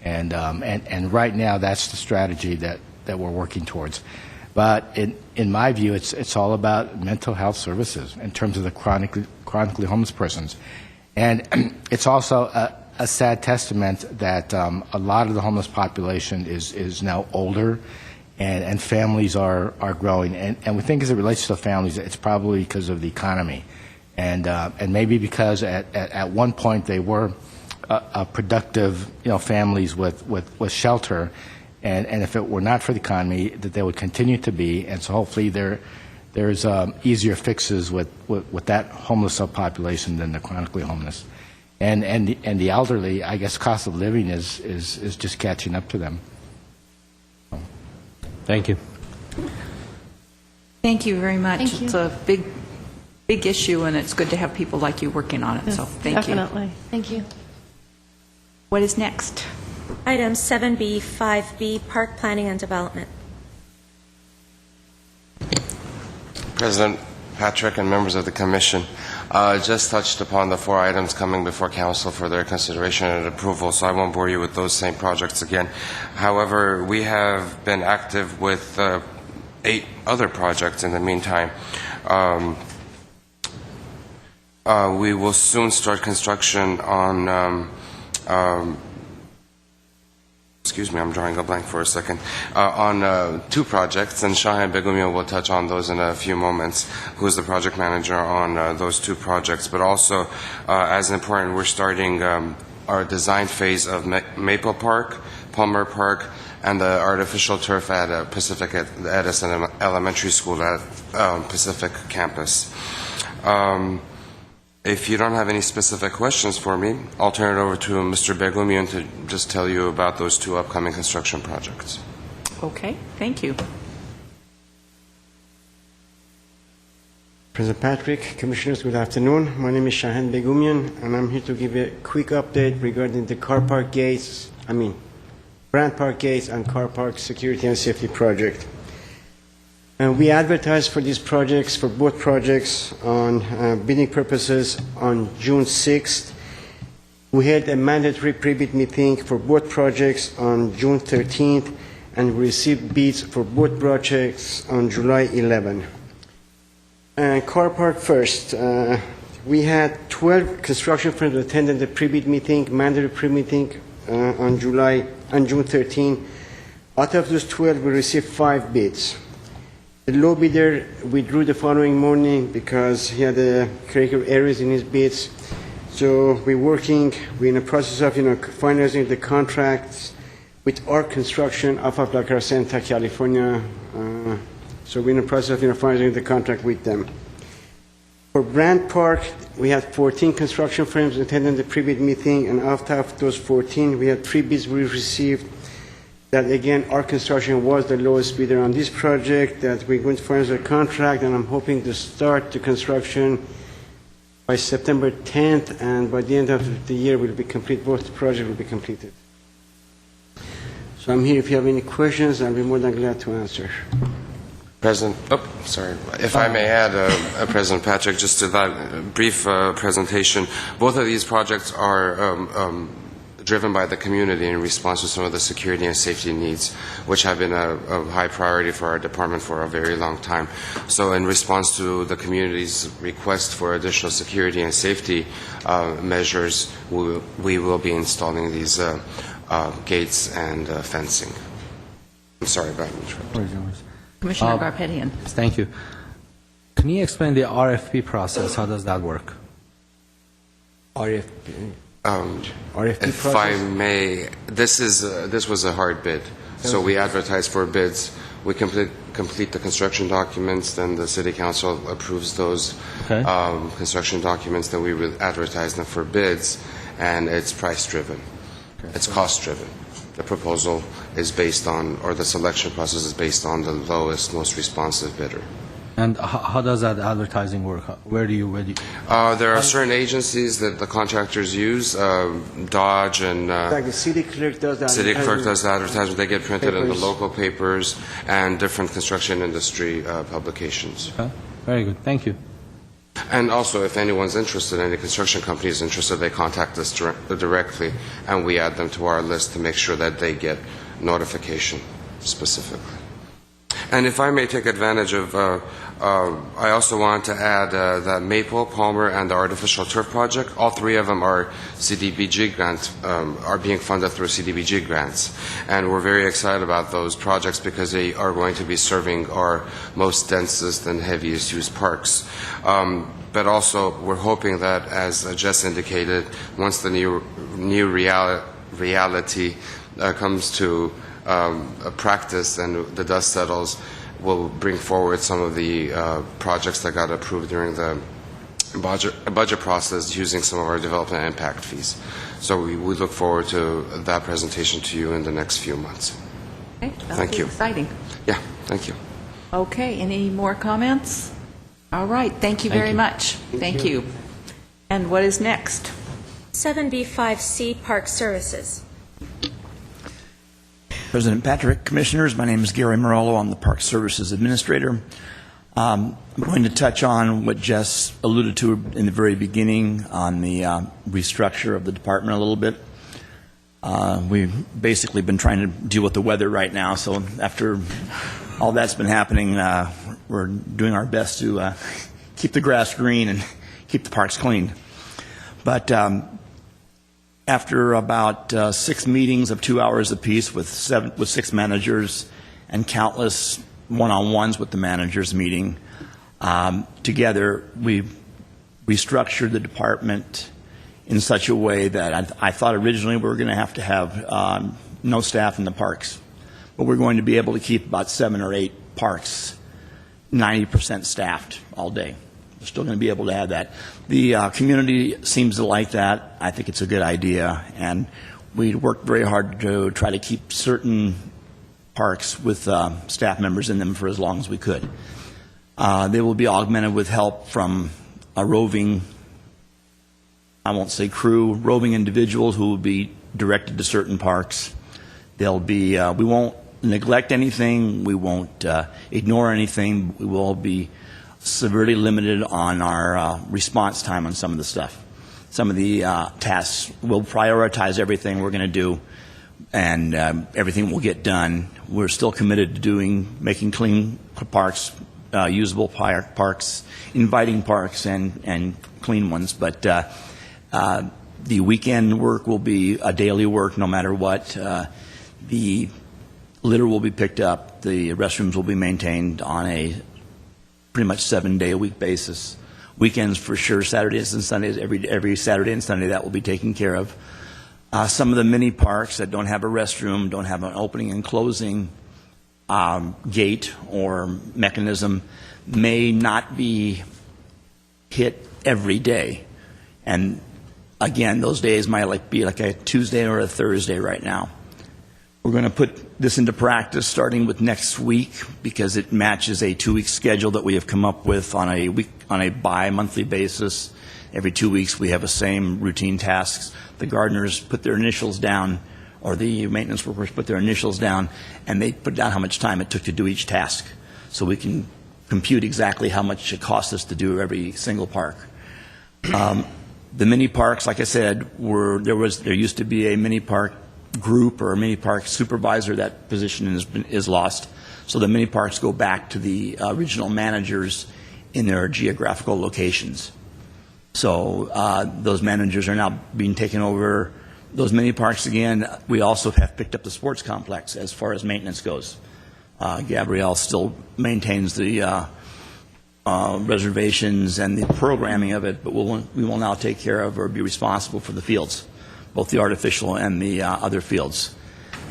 And right now, that's the strategy that we're working towards. But in my view, it's all about mental health services in terms of the chronically homeless persons. And it's also a sad testament that a lot of the homeless population is now older, and families are growing. And we think as it relates to the families, it's probably because of the economy. And maybe because at one point they were productive, families with shelter, and if it were not for the economy, that they would continue to be. And so hopefully there's easier fixes with that homeless subpopulation than the chronically homeless. And the elderly, I guess cost of living is just catching up to them. Thank you. Thank you very much. Thank you. It's a big issue, and it's good to have people like you working on it. Yes, so thank you. definitely. Thank you. What is next? Item 7B, 5B, Park Planning and Development. President Patrick and members of the Commission, just touched upon the 4 items coming before Council for their consideration and approval, so I won't bore you with those same projects again. However, we have been active with 8 other projects in the meantime. We will soon start construction on, excuse me, I'm drawing a blank for a second, on two projects, and Shahan Begumia will touch on those in a few moments, who is the project manager on those two projects. But also, as important, we're starting our design phase of Maple Park, Palmer Park, and the artificial turf at Pacific Edison Elementary School at Pacific Campus. If you don't have any specific questions for me, I'll turn it over to Mr. Begumian to just tell you about those two upcoming construction projects. Okay, thank you. President Patrick, Commissioners, good afternoon. My name is Shahan Begumian, and I'm here to give a quick update regarding the car park gates, Brand Park gates and car park security and safety project. We advertised for these projects, for both projects, on bidding purposes on June 6th. We had a mandatory pre-bid meeting for both projects on June 13th, and we received bids for both projects on July 11th. Car park first. We had 12 construction firms attended the pre-bid meeting, mandatory pre-meeting on June 13th. Out of those 12, we received 5 bids. The low bidder withdrew the following morning because he had critical errors in his bids. So we're in the process of finalizing the contracts with ARC Construction off of La Crescenta, California. So we're in the process of finalizing the contract with them. For Brand Park, we had 14 construction firms attending the pre-bid meeting, and out of those 14, we had 3 bids we received. That again, our construction was the lowest bidder on this project, that we're going to finalize the contract, and I'm hoping to start the construction by September 10th, and by the end of the year will be complete, both projects will be completed. So I'm here if you have any questions, I'll be more than glad to answer. President, if I may add, President Patrick, just to that brief presentation, both of these projects are driven by the community in response to some of the security and safety needs, which have been a high priority for our department for a very long time. So in response to the request for additional security and safety measures, we will be installing these gates and fencing. I'm sorry about interrupting. Commissioner Garpetian. Thank you. Can you explain the RFP process? How does that work? RFP If process? I may, this was a hard bid. So we advertise for bids. We complete the construction documents, then the City Council approves those construction documents, then we will advertise them for bids, and it's price-driven. It's cost-driven. The proposal is based on, or the selection process is based on the lowest, most responsive bidder. And how does that advertising work? Where do you? There are certain agencies that the contractors use, Dodge and like the city clerk does that. City clerk does the advertisement. They get printed in the local papers and different construction industry publications. Okay. Very good. Thank you. And also, if anyone's interested, any construction company is interested, they contact us directly, and we add them to our list to make sure that they get notification specifically. And if I may take advantage of, I also want to add that Maple, Palmer, and the Artificial Turf Project, all 3 of them are CDBG grants, are being funded through CDBG grants. And we're very excited about those projects because they are going to be serving our most densest and heaviest used parks. But also, we're hoping that, as Jess indicated, once the new reality comes to a practice and the dust settles, we'll bring forward some of the projects that got approved during the budget process using some of our development impact fees. So we look forward to that presentation to you in the next few months. Okay, thank you. Exciting. Yeah, thank you. Okay, any more comments? All right, thank you very much. Thank you. And what is next? 7B5C Park Services. President Patrick, Commissioners, my name is Gary Morello. I'm the Park Services Administrator. I'm going to touch on what Jess alluded to in the very beginning on the restructure of the department a little bit. We've basically been trying to deal with the weather right now, so after all that's been happening, we're doing our best to keep the grass green and keep the parks clean. But after about 6 meetings of 2 hours apiece with 6 managers and countless one-on-ones with the managers meeting, together we restructured the department in such a way that I thought originally we were going to have no staff in the parks. But we're going to be able to keep about 7 or 8 parks 90% staffed all day. We're still going to be able to have that. The community seems to like that. I think it's a good idea. And we worked very hard to try to keep certain parks with staff members in them for as long as we could. They will be augmented with help from a roving, I won't say crew, roving individuals who will be directed to certain parks. They'll be, we won't neglect anything, we won't ignore anything, we will be severely limited on our response time on some of the stuff. Some of the tasks, we'll prioritize everything we're going to do, and everything will get done. We're still committed to making clean parks, usable parks, inviting parks, and clean ones, but the weekend work will be a daily work no matter what. The litter will be picked up. The restrooms will be maintained on a pretty much 7-day-a-week basis. Weekends for sure, Saturdays and Sundays, every Saturday and Sunday that will be taken care of. Some of the mini parks that don't have a restroom, don't have an opening and closing gate or mechanism may not be hit every day. And again, those days might be like a Tuesday or a Thursday right now. We're going to put this into practice starting with next week because it matches a 2-week schedule that we have come up with on a bi-monthly basis. Every 2 weeks we have the same routine tasks. The gardeners put their initials down, or the maintenance workers put their initials down, and they put down how much time it took to do each task. So we can compute exactly how much it costs us to do every single park. The mini parks, like I said, there used to be a mini park group or a mini park supervisor. That position is lost. So the mini parks go back to the regional managers in their geographical locations. So those managers are now being taken over. Those mini parks again, we also have picked up the sports complex as far as maintenance goes. Gabrielle still maintains the reservations and the programming of it, but we will now take care of or be responsible for the fields, both the artificial and the other fields.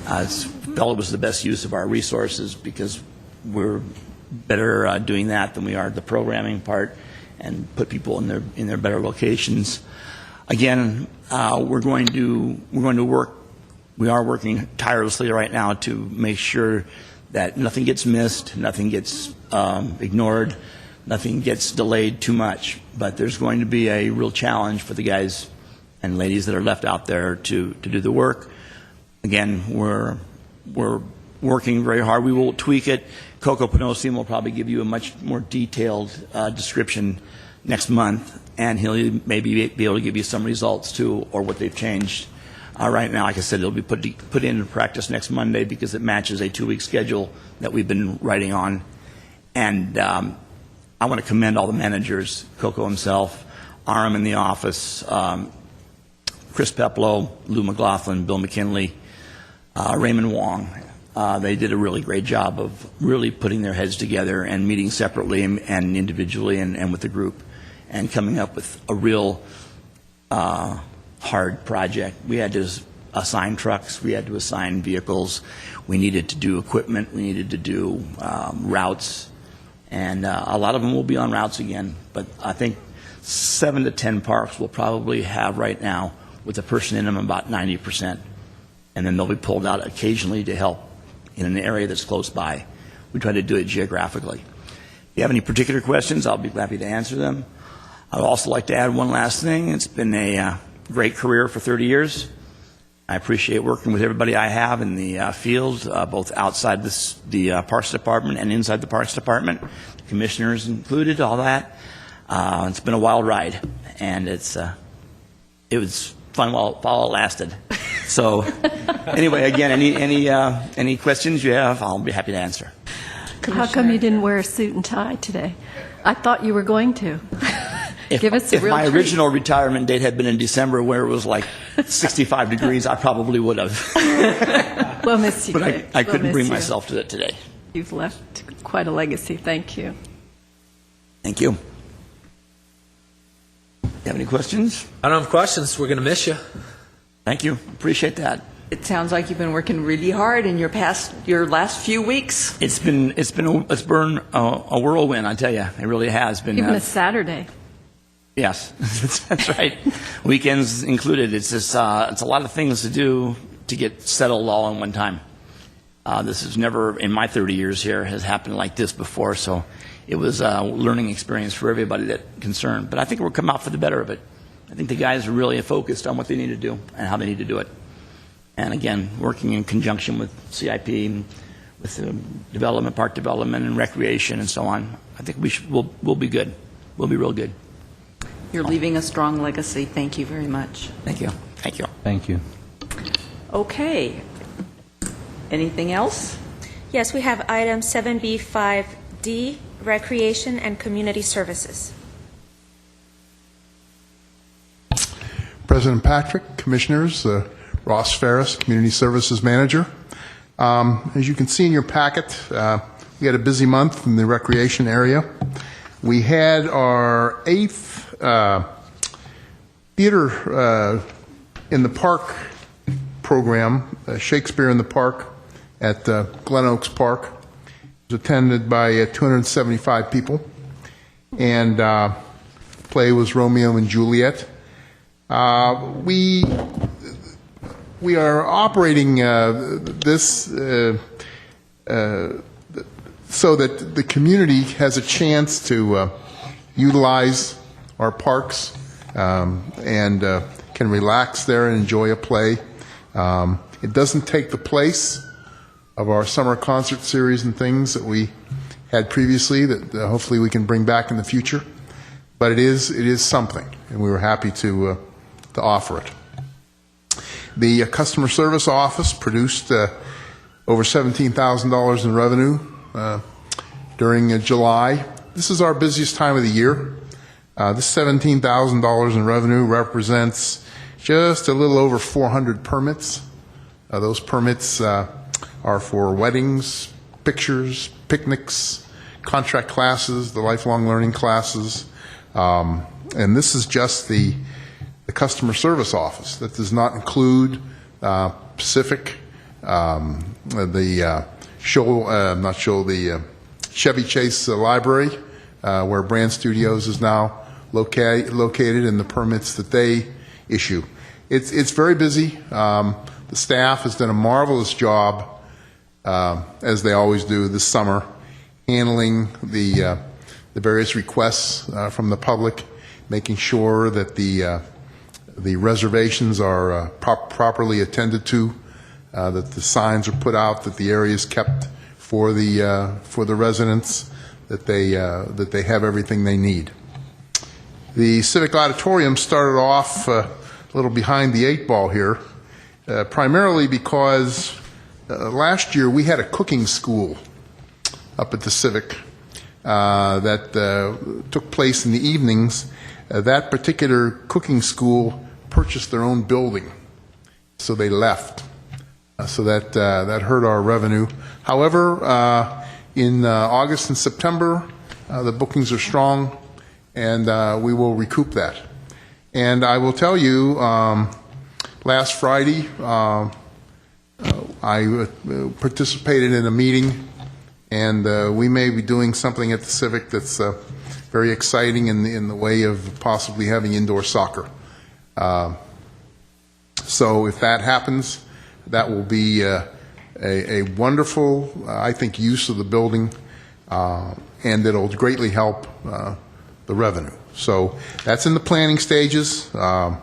Felt it was the best use of our resources because we're better doing that than we are the programming part and put people in their better locations. Again, we're going to work. We are working tirelessly right now to make sure that nothing gets missed, nothing gets ignored, nothing gets delayed too much. But there's going to be a real challenge for the guys and ladies that are left out there to do the work. Again, we're working very hard. We will tweak it. Coco Panosian will probably give you a much more detailed description next month, and he'll maybe be able to give you some results too, or what they've changed. Right now, like I said, it'll be put into practice next Monday because it matches a 2-week schedule that we've been writing on. And I want to commend all the managers, Coco himself, Aram in the office, Chris Peplow, Lou McLaughlin, Bill McKinley, Raymond Wong. They did a really great job of really putting their heads together and meeting separately and individually and with the group and coming up with a real hard project. We had to assign trucks, we had to assign vehicles, we needed to do equipment, we needed to do routes, and a lot of them will be on routes again, but I think 7 to 10 parks will probably have right now with a person in them about 90%, and then they'll be pulled out occasionally to help in an area that's close by. We try to do it geographically. If you have any particular questions, I'll be happy to answer them. I'd also like to add one last thing. It's been a great career for 30 years. I appreciate working with everybody I have in the field, both outside the Parks Department and inside the Parks Department, the commissioners included, all that. It's been a wild ride, and it was fun while it lasted. So anyway, again, any questions you have, I'll be happy to answer. How come you didn't wear a suit and tie today? I thought you were going to. Give us a If real my treat. original retirement date had been in December where it was like 65 degrees, I probably would have. We'll miss you. But Greg. I We'll couldn't miss bring you. myself to it today. You've left quite a legacy. Thank you. Thank you. You have any questions? I don't have questions. We're going to miss you. Thank you. Appreciate that. It sounds like you've been working really hard in your last few weeks. It's been a whirlwind, I tell you. It really has been. Even a Saturday. Yes, that's right. Weekends included. It's just it's a lot of things to do to get settled all in one time. This has never, in my 30 years here, has happened like this before. So it was a learning experience for everybody that concerned. But I think we'll come out for the better of it. I think the guys are really focused on what they need to do and how they need to do it. And again, working in conjunction with CIP and with the development, park development, and recreation, and so on. I think we'll be good. We'll be real good. You're leaving a strong legacy. Thank you very much. Thank you. Thank you. Thank you. Okay. Anything else? Yes, we have item 7B5D, Recreation and Community Services. President Patrick, Commissioners, Ross Ferris, Community Services Manager. As you can see in your packet, we had a busy month in the recreation area. We had our 8th Theater in the Park program, Shakespeare in the Park at Glen Oaks Park. It was attended by 275 people, and play was Romeo and Juliet. We are operating this so that the community has a chance to utilize our parks and can relax there and enjoy a play. It doesn't take the place of our summer concert series and things that we had previously that hopefully we can bring back in the future. But it is something, and we were happy to offer it. The customer service office produced over $17,000 in revenue during July. This is our busiest time of the year. This $17,000 in revenue represents just a little over 400 permits. Those permits are for weddings, pictures, picnics, contract classes, the lifelong learning classes. And this is just the customer service office. That does not include Pacific, the Chevy Chase Library, where Brand Studios is now located, and the permits that they issue. It's very busy. The staff has done a marvelous job, as they always do this summer, handling the various requests from the public, making sure that the reservations are properly attended to, that the signs are put out, that the area is kept for the residents, that they have everything they need. The Civic Auditorium started off a little behind the 8 ball here, primarily because last year we had a cooking school up at the Civic that took place in the evenings. That particular cooking school purchased their own building, so they left. So that hurt our revenue. However, in August and September, the bookings are strong, and we will recoup that. And I will tell you, last Friday, I participated in a meeting, and we may be doing something at the Civic that's very exciting in the way of possibly having indoor soccer. So if that happens, that will be a wonderful, I think, use of the building, and it'll greatly help the revenue. So that's in the planning stages, and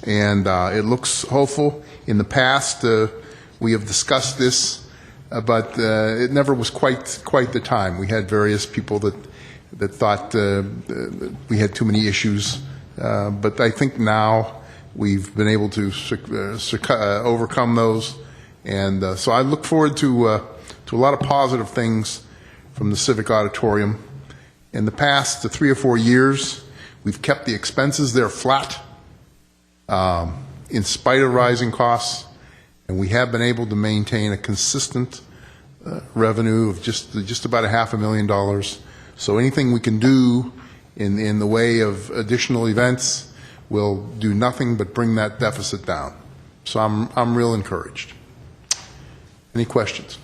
it looks hopeful. In the past, we have discussed this, but it never was quite the time. We had various people that thought we had too many issues, but I think now we've been able to overcome those, and so I look forward to a lot of positive things from the Civic Auditorium. In the past 3 or 4 years, We've kept the expenses there flat in spite of rising costs, and we have been able to maintain a consistent revenue of just about $500,000. So anything we can do in the way of additional events will do nothing but bring that deficit down. So I'm real encouraged. Any questions?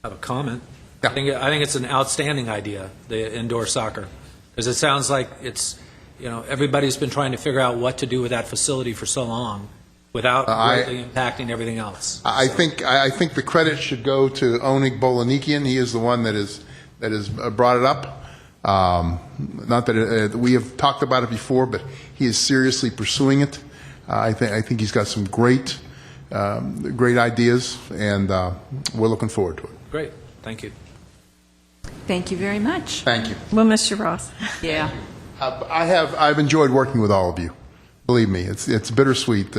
I have a comment. Yeah. I think it's an outstanding idea, the indoor soccer, because it sounds like it's, everybody's been trying to figure out what to do with that facility for so long without greatly impacting everything else. I think the credit should go to Onig Bolanikian. He is the one that has brought it up. Not that we have talked about it before, but he is seriously pursuing it. I think he's got some great ideas, and we're looking forward to it. Great. Thank you. Thank you very much. Thank you. We'll miss you, Ross. Yeah. I've enjoyed working with all of you. Believe me, it's bittersweet.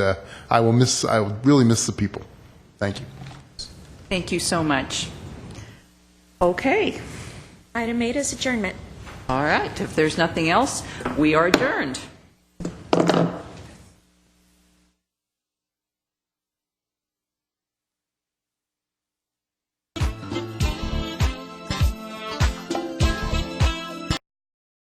I will really miss the people. Thank you. Thank you so much. Okay. Item 8 is adjournment. All right. If there's nothing else, we are adjourned.